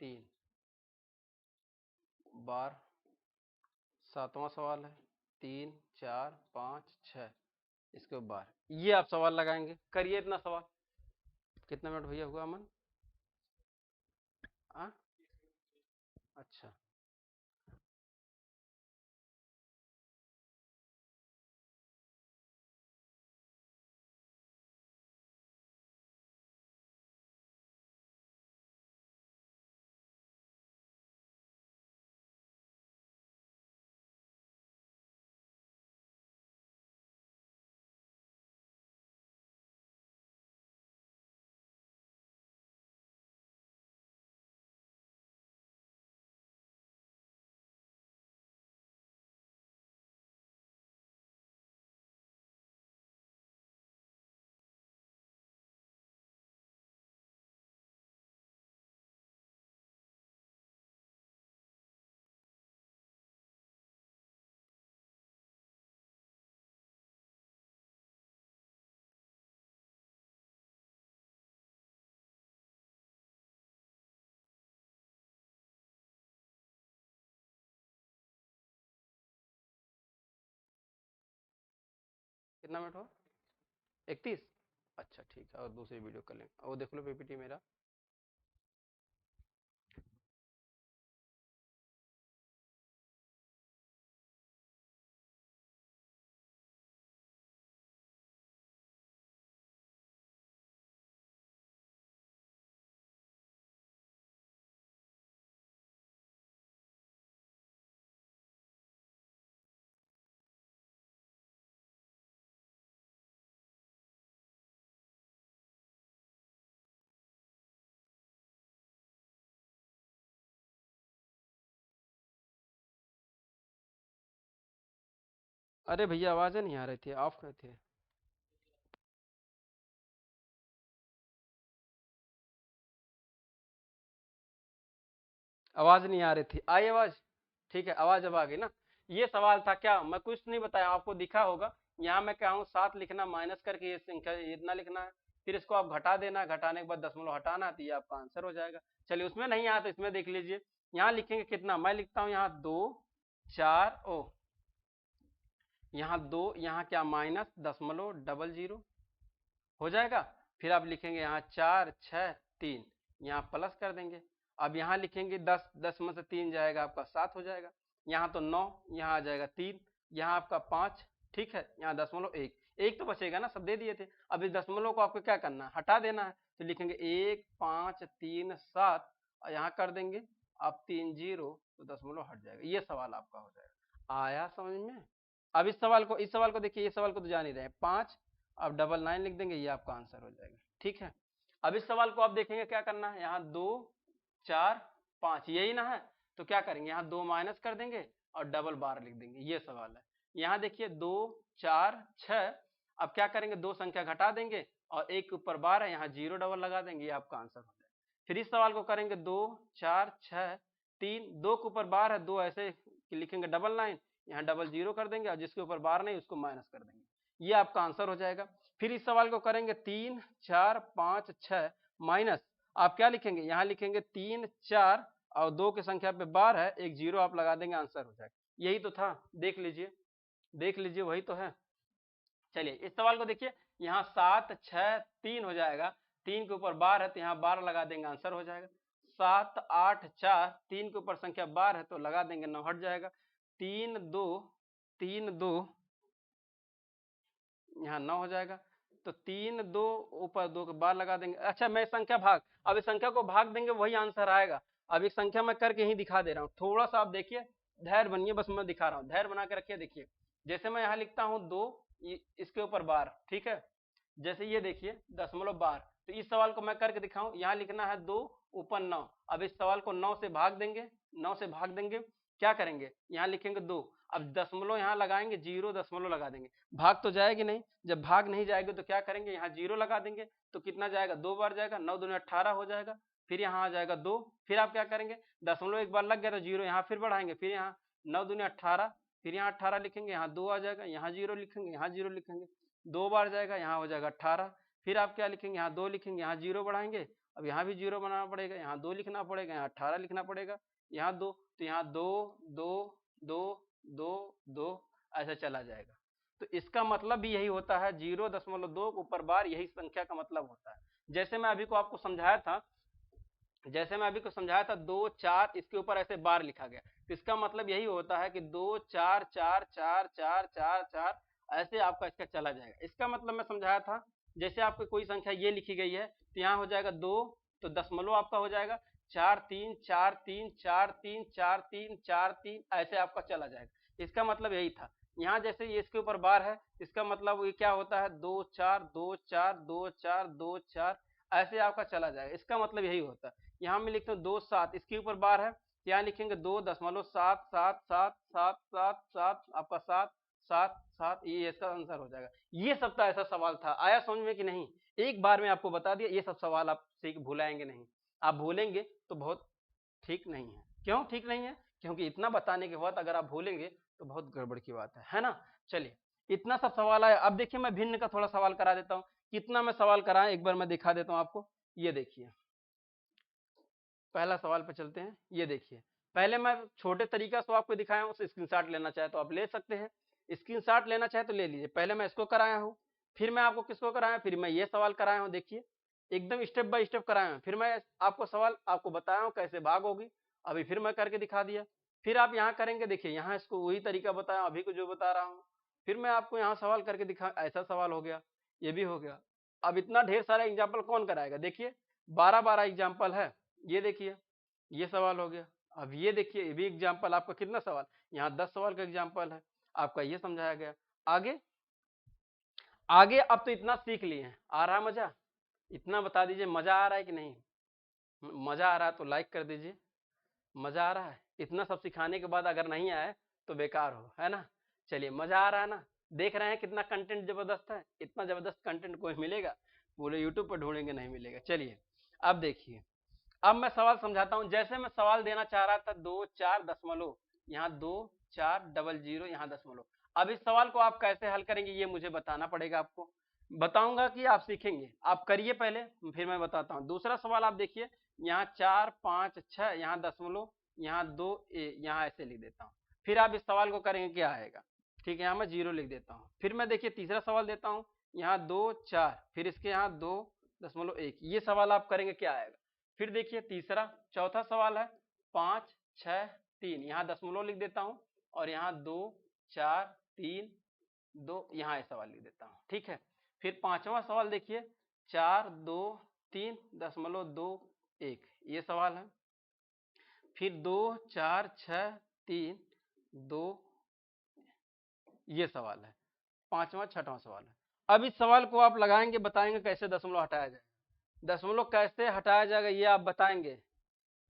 3 बार। सातवां सवाल है 3 4 5 6 इसके बार। ये आप सवाल लगाएंगे, करिए इतना सवाल। कितना मिनट भैया हुआ अमन? अच्छा, कितना मिनट हुआ? 31। अच्छा ठीक है, और दूसरी वीडियो कर लेंगे। वो देख लो पीपीटी मेरा। अरे भैया आवाजें नहीं आ रही थी, ऑफ कर थे। आवाज नहीं आ रही थी, आई आवाज? ठीक है, आवाज अब आ गई ना। ये सवाल था क्या, मैं कुछ नहीं बताया, आपको दिखा होगा। यहाँ मैं क्या हूँ, 7 लिखना, माइनस करके ये संख्या इतना लिखना है, फिर इसको आप घटा देना, घटाने के बाद दशमलव हटाना है, तो ये आपका आंसर हो जाएगा। चलिए, उसमें नहीं आया तो इसमें देख लीजिए। यहाँ लिखेंगे कितना, मैं लिखता हूँ यहाँ 2 4 ओ, यहाँ 2, यहाँ क्या माइनस दशमलव डबल जीरो हो जाएगा। फिर आप लिखेंगे यहाँ 4 6 3, यहाँ प्लस कर देंगे। अब यहाँ लिखेंगे 10, 10 में से 3 जाएगा आपका 7 हो जाएगा। यहाँ तो 9, यहाँ आ जाएगा 3, यहाँ आपका 5, ठीक है। यहाँ दशमलव 1, एक तो बचेगा ना, सब दे दिए थे। अब इस दशमलव को आपको क्या करना है, हटा देना है। तो लिखेंगे 1 5 3 7, और यहाँ कर देंगे अब 3 0, तो दशमलव हट जाएगा। ये सवाल आपका हो जाएगा। आया समझ में? अब इस सवाल को देखिए, ये सवाल को तो जान ही रहे हैं। 5, अब 99 लिख देंगे, ये आपका आंसर हो जाएगा। ठीक है, अब इस सवाल को आप देखेंगे क्या करना है। यहाँ 2 4 5 यही ना है, तो क्या करेंगे, यहाँ 2 माइनस कर देंगे और डबल बार लिख देंगे। ये सवाल है। यहाँ देखिए 2 4 6, अब क्या करेंगे, दो संख्या घटा देंगे और एक के ऊपर बार है, यहाँ 0 डबल लगा देंगे, ये आपका आंसर हो जाएगा। फिर इस सवाल को करेंगे 2 4 6 3, 2 के ऊपर बार है, 2 ऐसे लिखेंगे डबल लाइन, यहाँ डबल जीरो कर देंगे और जिसके ऊपर बार नहीं उसको माइनस कर देंगे। ये आपका आंसर हो जाएगा। फिर इस सवाल को करेंगे 3 4 5 6 माइनस, आप क्या लिखेंगे, यहाँ लिखेंगे 3 4 और 2 की संख्या पे बार है, एक जीरो आप लगा देंगे, आंसर हो जाएगा। यही तो था, देख लीजिए वही तो है। चलिए इस सवाल को देखिए, यहाँ 7 6 3 हो जाएगा, 3 के ऊपर बार है तो यहाँ बार लगा देंगे, आंसर हो जाएगा। 7 8 4, 3 के ऊपर संख्या बार है तो लगा देंगे, 9 हट जाएगा। 3 2 3 2, यहाँ 9 हो जाएगा। तो 3 2 ऊपर 2 के बार लगा देंगे। अच्छा, मैं संख्या भाग, अब इस संख्या को भाग देंगे वही आंसर आएगा। अब एक संख्या मैं करके ही दिखा दे रहा हूँ, थोड़ा सा आप देखिए, धैर्य बनिए, बस मैं दिखा रहा हूँ, धैर्य बना के रखिए। देखिए जैसे मैं यहाँ लिखता हूँ 2, इसके ऊपर बार, ठीक है। जैसे ये देखिए दशमलव बार, तो इस सवाल को मैं करके दिखाऊं, यहाँ लिखना है 2 ऊपर 9। अब इस सवाल को 9 से भाग देंगे, 9 से भाग देंगे, क्या करेंगे, यहाँ लिखेंगे 2, अब दशमलव यहाँ लगाएंगे, 0 दशमलव लगा देंगे, भाग तो जाएगी नहीं, जब भाग नहीं जाएगी तो क्या करेंगे, यहाँ 0 लगा देंगे तो कितना जाएगा, 2 बार जाएगा, 9 दूनी 18 हो जाएगा, फिर यहाँ आ जाएगा 2, फिर आप क्या करेंगे, दशमलव एक बार लग गया तो 0 यहाँ फिर बढ़ाएंगे, फिर यहाँ 9 दूनी 18, फिर यहाँ 18 लिखेंगे, यहाँ 2 आ जाएगा, यहाँ 0 लिखेंगे, यहाँ 0 लिखेंगे, 2 बार जाएगा, यहाँ हो जाएगा 18, फिर आप क्या लिखेंगे, यहाँ 2 लिखेंगे, यहाँ 0 बढ़ाएंगे, अब यहाँ भी 0 बनाना पड़ेगा, यहाँ 2 लिखना पड़ेगा, यहाँ 18 लिखना पड़ेगा, यहाँ 2, तो यहाँ 2 2 2 2 2 ऐसा चला जाएगा। तो इसका मतलब भी यही होता है, 0.2 ऊपर बार यही संख्या का मतलब होता है। जैसे मैं अभी को आपको समझाया था, 2 4 इसके ऊपर ऐसे बार लिखा गया, तो इसका मतलब यही होता है कि 2 4 4 4 4 4 4 ऐसे आपका इसका चला जाएगा। इसका मतलब मैं समझाया था, जैसे आपको कोई संख्या ये लिखी गई है तो यहाँ हो जाएगा 2, तो दशमलव आपका हो जाएगा 4 3 4 3 4 3 4 3 4 3 ऐसे आपका चला जाएगा। इसका मतलब यही था। यहाँ जैसे ये इसके ऊपर बार है, इसका मतलब ये क्या होता है, 2 4 2 4 2 4 2 4 ऐसे आपका चला जाएगा। इसका मतलब यही होता है। यहाँ मैं लिखता हूँ 2 7, इसके ऊपर बार है, यहाँ लिखेंगे 2.7 7 7 7 7 7 आपका 7 7 7, ये इसका आंसर हो जाएगा। ये सब तो ऐसा सवाल था, आया समझ में कि नहीं? एक बार में आपको बता दिया, ये सब सवाल आप सीख भुलाएंगे नहीं, आप भूलेंगे तो बहुत ठीक नहीं है। क्यों ठीक नहीं है? क्योंकि इतना बताने के बाद अगर आप भूलेंगे तो बहुत गड़बड़ की बात है ना? चलिए, इतना सब सवाल आया। अब देखिए मैं भिन्न का थोड़ा सवाल करा देता हूँ, कितना मैं सवाल कराएं एक बार मैं दिखा देता हूँ आपको। ये देखिए, पहला सवाल पे चलते हैं। ये देखिए, पहले मैं छोटे तरीका से आपको दिखाया हूँ, स्क्रीनशॉट लेना चाहे तो आप ले सकते हैं, स्क्रीनशॉट लेना चाहे तो ले लीजिए। पहले मैं इसको कराया हूँ, फिर मैं आपको किसको कराया, फिर मैं ये सवाल कराया हूँ। देखिए एकदम स्टेप बाय स्टेप कराया हूँ, फिर मैं आपको सवाल आपको बताया हूँ कैसे भाग होगी, अभी फिर मैं करके दिखा दिया। फिर आप यहाँ करेंगे, देखिए यहाँ इसको वही तरीका बताया अभी को जो बता रहा हूँ, फिर मैं आपको यहाँ सवाल करके दिखा, ऐसा सवाल हो गया, ये भी हो गया। अब इतना ढेर सारा एग्जाम्पल कौन कराएगा? देखिए 12 एग्जाम्पल है। ये देखिए ये सवाल हो गया। अब ये देखिए ये भी एग्जाम्पल, आपका कितना सवाल, यहाँ 10 सवाल का एग्जाम्पल है, आपका ये समझाया गया। आगे आगे अब तो इतना सीख लिए हैं, आ रहा मजा? इतना बता दीजिए मजा आ रहा है कि नहीं? मजा आ रहा है तो लाइक कर दीजिए। मजा आ रहा है? इतना सब सिखाने के बाद अगर नहीं आए तो बेकार हो, है ना? चलिए, मजा आ रहा है ना? देख रहे हैं कितना कंटेंट जबरदस्त है? इतना जबरदस्त कंटेंट कोई मिलेगा पूरे यूट्यूब पर ढूंढेंगे नहीं मिलेगा। चलिए अब देखिए, अब मैं सवाल समझाता हूं। जैसे मैं सवाल देना चाह रहा था 2 4 दशमलव, यहाँ 2 4 00 यहाँ दशमलव। अब इस सवाल को आप कैसे हल करेंगे ये मुझे बताना पड़ेगा, आपको बताऊंगा कि आप सीखेंगे। आप करिए पहले, फिर मैं बताता हूँ। दूसरा सवाल आप देखिए, यहाँ 4 5 6 यहाँ दशमलव, यहाँ 2 यहाँ ऐसे लिख देता हूँ। फिर आप इस सवाल को करेंगे क्या आएगा? ठीक है, यहाँ मैं 0 लिख देता हूँ। फिर मैं देखिए तीसरा सवाल देता हूँ, यहाँ 2 4, फिर इसके यहाँ 2.1, ये सवाल आप करेंगे क्या आएगा? फिर देखिए तीसरा चौथा सवाल है 5 6 3, यहाँ दशमलव लिख देता हूँ, और यहाँ 2 4 3 2 यहाँ ये सवाल लिख देता हूँ। ठीक है, फिर पांचवा सवाल देखिए 4 2 3.2 1, ये सवाल है। फिर 2 4 6 3 2, ये सवाल है। पांचवा छठवां सवाल है। अब इस सवाल को आप लगाएंगे, बताएंगे कैसे दशमलव हटाया जाए। दशमलव कैसे हटाया जाएगा ये आप बताएंगे।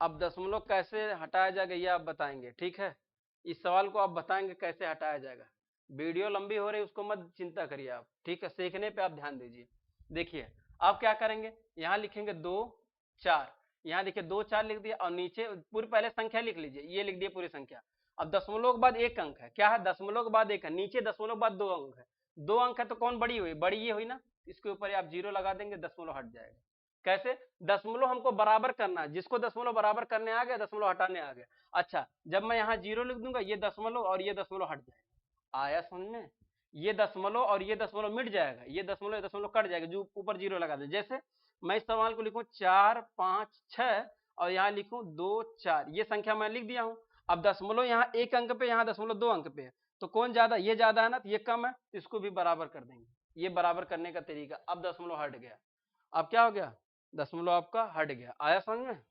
अब दशमलव कैसे हटाया जाएगा ये आप बताएंगे। ठीक है, इस सवाल को आप बताएंगे कैसे हटाया जाएगा। वीडियो लंबी हो रही है उसको मत चिंता करिए आप, ठीक है, सीखने पे आप ध्यान दीजिए। देखिए आप क्या करेंगे, यहाँ लिखेंगे 2 4, यहाँ देखिए 2 4 लिख दिया, और नीचे पूरी पहले संख्या लिख लीजिए, ये लिख दिए पूरी संख्या। अब दशमलव के बाद एक अंक है, क्या है, दशमलव के बाद एक है, नीचे दशमलव के बाद 2 अंक है, 2 अंक है तो कौन बड़ी हुई? बड़ी ये हुई ना, इसके ऊपर आप 0 लगा देंगे, दशमलव हट जाएगा। कैसे? दशमलव हमको बराबर करना है, जिसको दशमलव बराबर करने आ गया दशमलव हटाने आ गया। अच्छा, जब मैं यहाँ 0 लिख दूंगा, ये दशमलव और ये दशमलव हट जाएगा। आया समझ में? ये दशमलव और ये दशमलव मिट जाएगा, ये दशमलव कट जाएगा, जो ऊपर 0 लगा दे। जैसे मैं इस सवाल को लिखूं 4 5 6 और यहाँ लिखूं 2 4, ये संख्या मैं लिख दिया हूं। अब दशमलव यहाँ एक अंक पे, यहाँ दशमलव 2 अंक पे है, तो कौन ज्यादा? ये ज्यादा है ना, तो ये कम है, इसको भी बराबर कर देंगे। ये बराबर करने का तरीका। अब दशमलव हट गया, अब क्या हो गया? दशमलव आपका हट गया। आया समझ में?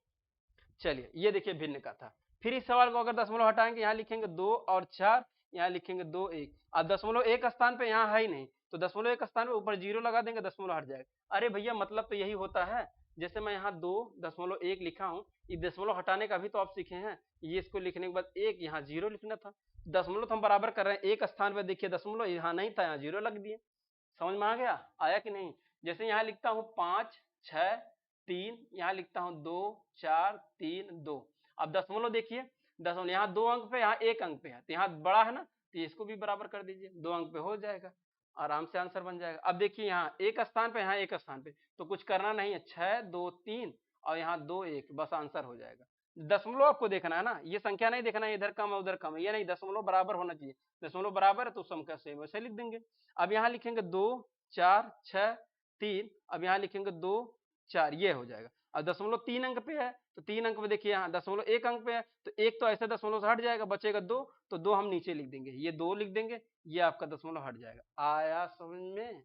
चलिए ये देखिए भिन्न का था। फिर इस सवाल को अगर दशमलव हटाएंगे, यहाँ लिखेंगे 2 और 4, यहाँ लिखेंगे 2 1। अब दशमलव एक स्थान पे यहाँ है ही नहीं, तो दशमलव एक स्थान पे ऊपर 0 लगा देंगे, दशमलव हट जाएगा। अरे भैया मतलब तो यही होता है। जैसे मैं यहाँ 2.1 लिखा हूँ, ये दशमलव हटाने का भी तो आप सीखे हैं। ये इसको लिखने के बाद एक यहाँ 0 लिखना था। दशमलव तो हम बराबर कर रहे हैं, एक स्थान पे देखिए दशमलव यहाँ नहीं था, यहाँ 0 लग दिए। समझ में आ गया, आया कि नहीं? जैसे यहाँ लिखता हूँ 5 6 3, यहाँ लिखता हूँ 2 4 3 2। अब दशमलव देखिए, दशमलव यहाँ 2 अंक पे, यहाँ 1 अंक पे है, तो यहाँ बड़ा है ना, तो इसको भी बराबर कर दीजिए, 2 अंक पे हो जाएगा, आराम से आंसर बन जाएगा। अब देखिए यहाँ एक स्थान पे, यहाँ एक स्थान पे, तो कुछ करना नहीं है, 6 2 3 और यहाँ 2 1, बस आंसर हो जाएगा। दशमलव आपको देखना है ना, ये संख्या नहीं देखना है इधर कम है उधर कम है, ये नहीं, दशमलव बराबर होना चाहिए। दशमलव बराबर है तो सम का सेम वैसे लिख देंगे। अब यहाँ लिखेंगे 2 4 6 3, अब यहाँ लिखेंगे 2 4, ये हो जाएगा। अब दशमलव 3 अंक पे है, तो 3 अंक पे देखिए, यहाँ दशमलव 1 अंक पे है, तो एक तो ऐसे दशमलव से हट जाएगा, बचेगा 2, तो 2 हम नीचे लिख देंगे, ये 2 लिख देंगे, ये आपका दशमलव हट जाएगा। आया समझ में?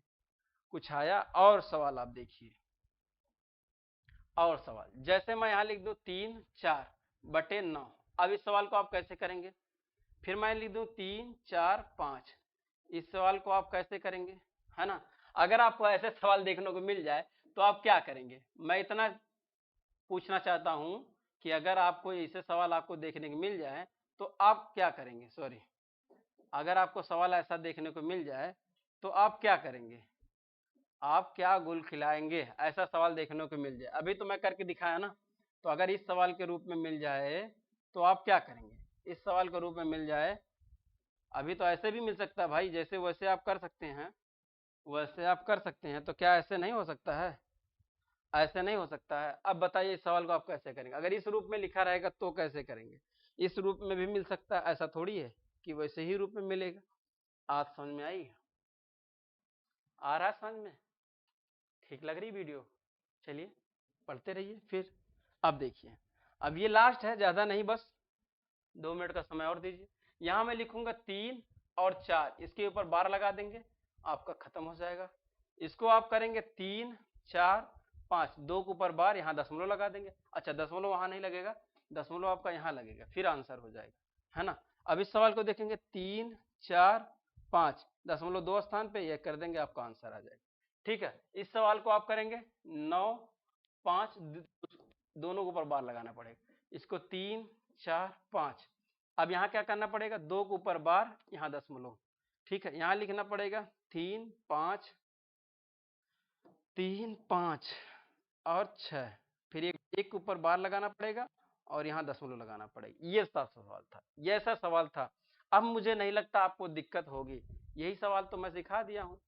कुछ आया? और सवाल आप देखिए, और सवाल जैसे मैं यहाँ लिख दूं 3 4 बटे 9। अब इस सवाल को आप कैसे करेंगे? फिर मैं लिख दूं 3 4 5, इस सवाल को आप कैसे करेंगे, है ना? अगर आपको ऐसे सवाल देखने को मिल जाए तो आप क्या करेंगे? मैं इतना पूछना चाहता हूं कि अगर आपको ऐसे सवाल आपको देखने को मिल जाए तो आप क्या करेंगे? सॉरी, अगर आपको सवाल ऐसा देखने को मिल जाए तो आप क्या करेंगे? आप क्या गुल खिलाएंगे? ऐसा सवाल देखने को मिल जाए, अभी तो मैं करके दिखाया ना, तो अगर इस सवाल के रूप में मिल जाए तो आप क्या करेंगे? इस सवाल के रूप में मिल जाए, अभी तो ऐसे भी मिल सकता है भाई, जैसे वैसे आप कर सकते हैं, वैसे आप कर सकते हैं, तो क्या ऐसे नहीं हो सकता है? ऐसे नहीं हो सकता है। अब बताइए इस सवाल को आप कैसे करेंगे? अगर इस रूप में लिखा रहेगा तो कैसे करेंगे? इस रूप में भी मिल सकता है, ऐसा थोड़ी है कि वैसे ही रूप में मिलेगा। आज समझ में आई? आ रहा है समझ में? ठीक लग रही वीडियो? चलिए पढ़ते रहिए फिर। अब देखिए, अब ये लास्ट है, ज्यादा नहीं, बस 2 मिनट का समय और दीजिए। यहां मैं लिखूंगा 3 और 4, इसके ऊपर बार लगा देंगे, आपका खत्म हो जाएगा। इसको आप करेंगे 3 4 5, 2 के ऊपर बार, यहाँ दशमलव लगा देंगे। अच्छा दशमलव वहां नहीं लगेगा, दशमलव आपका यहाँ लगेगा, फिर आंसर हो जाएगा, है ना? अब इस सवाल को देखेंगे 3 4 5, दशमलव 2 स्थान पे, यह कर देंगे, आपका आंसर आ जाएगा। ठीक है, इस सवाल को आप करेंगे 9 5, दोनों के ऊपर बार लगाना पड़ेगा। इसको 3 4 5, अब यहाँ क्या करना पड़ेगा? 2 के ऊपर बार, यहाँ दशमलव। ठीक है, यहाँ लिखना पड़ेगा 3 5 3 5 और 6, फिर एक के ऊपर बार लगाना पड़ेगा और यहाँ दशमलव लगाना पड़ेगा। ये सवाल था, ये ऐसा सवाल था। अब मुझे नहीं लगता आपको दिक्कत होगी, यही सवाल तो मैं सिखा दिया हूँ।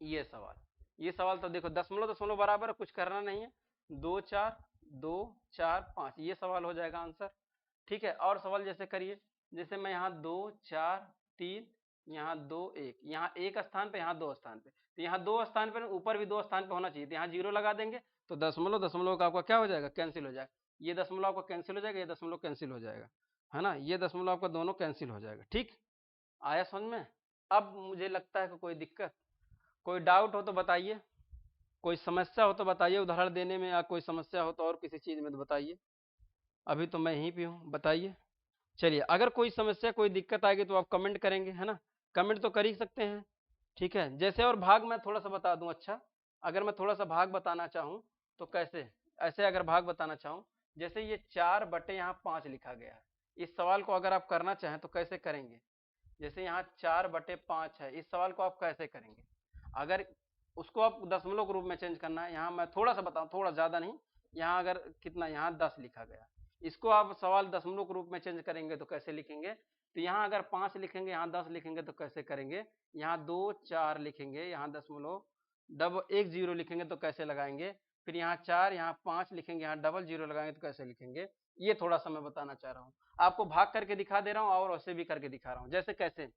ये सवाल तो देखो, दशमलव दशमलव बराबर है, कुछ करना नहीं है, 2 4 2 4 5, ये सवाल हो जाएगा आंसर। ठीक है, और सवाल जैसे करिए, जैसे मैं यहाँ 2 4 3, यहाँ 2 1, यहाँ एक स्थान पे, यहाँ 2 स्थान पे, तो यहाँ 2 स्थान पे, ऊपर भी 2 स्थान पे होना चाहिए, तो यहाँ 0 लगा देंगे, तो दशमलव दशमलव का आपका क्या हो जाएगा? कैंसिल हो जाएगा। ये दशमलव आपका कैंसिल हो जाएगा, ये दशमलव कैंसिल हो जाएगा, है ना? ये दशमलव आपका दोनों कैंसिल हो जाएगा। ठीक, आया समझ में? अब मुझे लगता है कि कोई दिक्कत, कोई डाउट हो तो बताइए, कोई समस्या हो तो बताइए, उदाहरण देने में, या कोई समस्या हो तो और किसी चीज में तो बताइए। अभी तो मैं यहीं पे हूँ, बताइए। चलिए, अगर कोई समस्या कोई दिक्कत आएगी तो आप कमेंट करेंगे, है ना? कमेंट तो कर ही सकते हैं। ठीक है, जैसे और भाग मैं थोड़ा सा बता दूं। अच्छा, अगर मैं थोड़ा सा भाग बताना चाहूँ तो कैसे, ऐसे अगर भाग बताना चाहूँ, जैसे ये 4 बटे यहाँ 5 लिखा गया है, इस सवाल को अगर आप करना चाहें तो कैसे करेंगे? जैसे यहाँ 4 बटे 5 है, इस सवाल को आप कैसे करेंगे? अगर उसको आप दशमलव के रूप में चेंज करना है, यहाँ मैं थोड़ा सा बताऊं, थोड़ा ज्यादा नहीं, यहाँ अगर कितना, यहाँ 10 लिखा गया, इसको आप सवाल दशमलव के रूप में चेंज करेंगे तो कैसे लिखेंगे? तो यहाँ अगर 5 लिखेंगे, यहाँ 10 लिखेंगे तो कैसे करेंगे? यहाँ 2 4 लिखेंगे, यहाँ दशमलव डबल 1 0 लिखेंगे तो कैसे लगाएंगे? फिर यहाँ 4, यहाँ 5 लिखेंगे, यहाँ डबल 0 लगाएंगे तो कैसे लिखेंगे? ये थोड़ा सा मैं बताना चाह रहा हूँ, आपको भाग करके दिखा दे रहा हूँ और वैसे भी करके दिखा रहा हूँ। जैसे कैसे,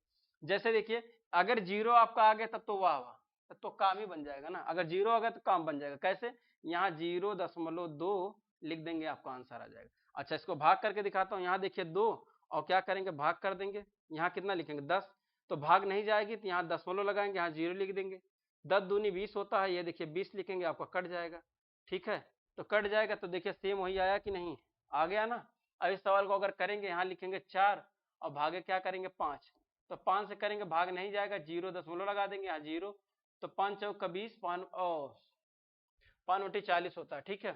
जैसे देखिए, अगर 0 आपका आ गया तब तो वाह वाह, तब तो काम ही बन जाएगा ना। अगर 0 आ गया तो काम बन जाएगा। कैसे? यहाँ 0.2 लिख देंगे, आपका आंसर आ जाएगा। अच्छा, इसको भाग करके दिखाता हूँ। यहाँ देखिए 2, और क्या करेंगे? भाग कर देंगे। यहाँ कितना लिखेंगे? 10, तो भाग नहीं जाएगी तो यहाँ दशमलव लगाएंगे, यहाँ 0 लिख देंगे। 10 दूनी 20 होता है, ये देखिए 20 लिखेंगे, आपका कट जाएगा। ठीक है, तो कट जाएगा तो देखिए सेम वही आया कि नहीं? आ गया ना। अब इस सवाल को अगर करेंगे, यहाँ लिखेंगे 4 और भागे क्या करेंगे 5, तो 5 से करेंगे भाग नहीं जाएगा, 0 दशमलव लगा देंगे यहाँ 0, तो 5 चौक का 20, 5/40 होता है, ठीक है।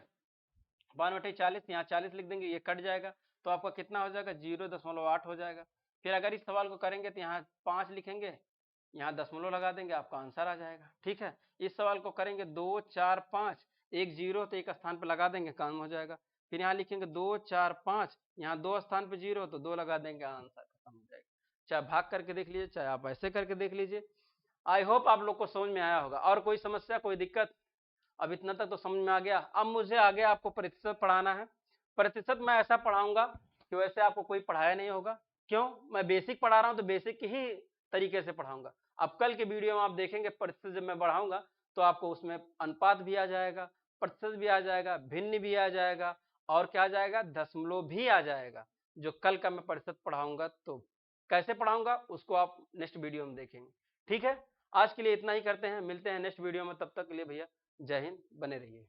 5/40, यहाँ 40 लिख देंगे, ये कट जाएगा, तो आपका कितना हो जाएगा 0.8 हो जाएगा। फिर अगर इस सवाल को करेंगे तो यहाँ 5 लिखेंगे, यहाँ दशमलव लगा देंगे, आपका आंसर आ जाएगा, ठीक है। इस सवाल को करेंगे 2 4 5, एक 0 तो एक स्थान पर लगा देंगे, काम हो जाएगा। फिर यहाँ लिखेंगे 2 4 5, यहाँ 2 स्थान पर 0 तो 2 लगा देंगे, आंसर खत्म हो जाएगा। चाहे भाग करके देख लीजिए, चाहे आप ऐसे करके देख लीजिए। आई होप आप लोग को समझ में आया होगा। और कोई समस्या, कोई दिक्कत? अब इतना तक तो समझ में आ गया। अब मुझे आगे आपको प्रतिशत पढ़ाना है। प्रतिशत मैं ऐसा पढ़ाऊंगा कि वैसे आपको कोई पढ़ाया नहीं होगा। क्यों? मैं बेसिक पढ़ा रहा हूं तो बेसिक ही तरीके से पढ़ाऊंगा। अब कल के वीडियो में आप देखेंगे प्रतिशत जब मैं बढ़ाऊंगा तो आपको उसमें अनुपात भी आ जाएगा, प्रतिशत भी आ जाएगा, भिन्न भी आ जाएगा, और क्या आ जाएगा, दशमलव भी आ जाएगा। जो कल का मैं प्रतिशत पढ़ाऊंगा, तो कैसे पढ़ाऊंगा उसको आप नेक्स्ट वीडियो में देखेंगे, ठीक है। आज के लिए इतना ही करते हैं, मिलते हैं नेक्स्ट वीडियो में, तब तक के लिए भैया जय हिंद, बने रहिए।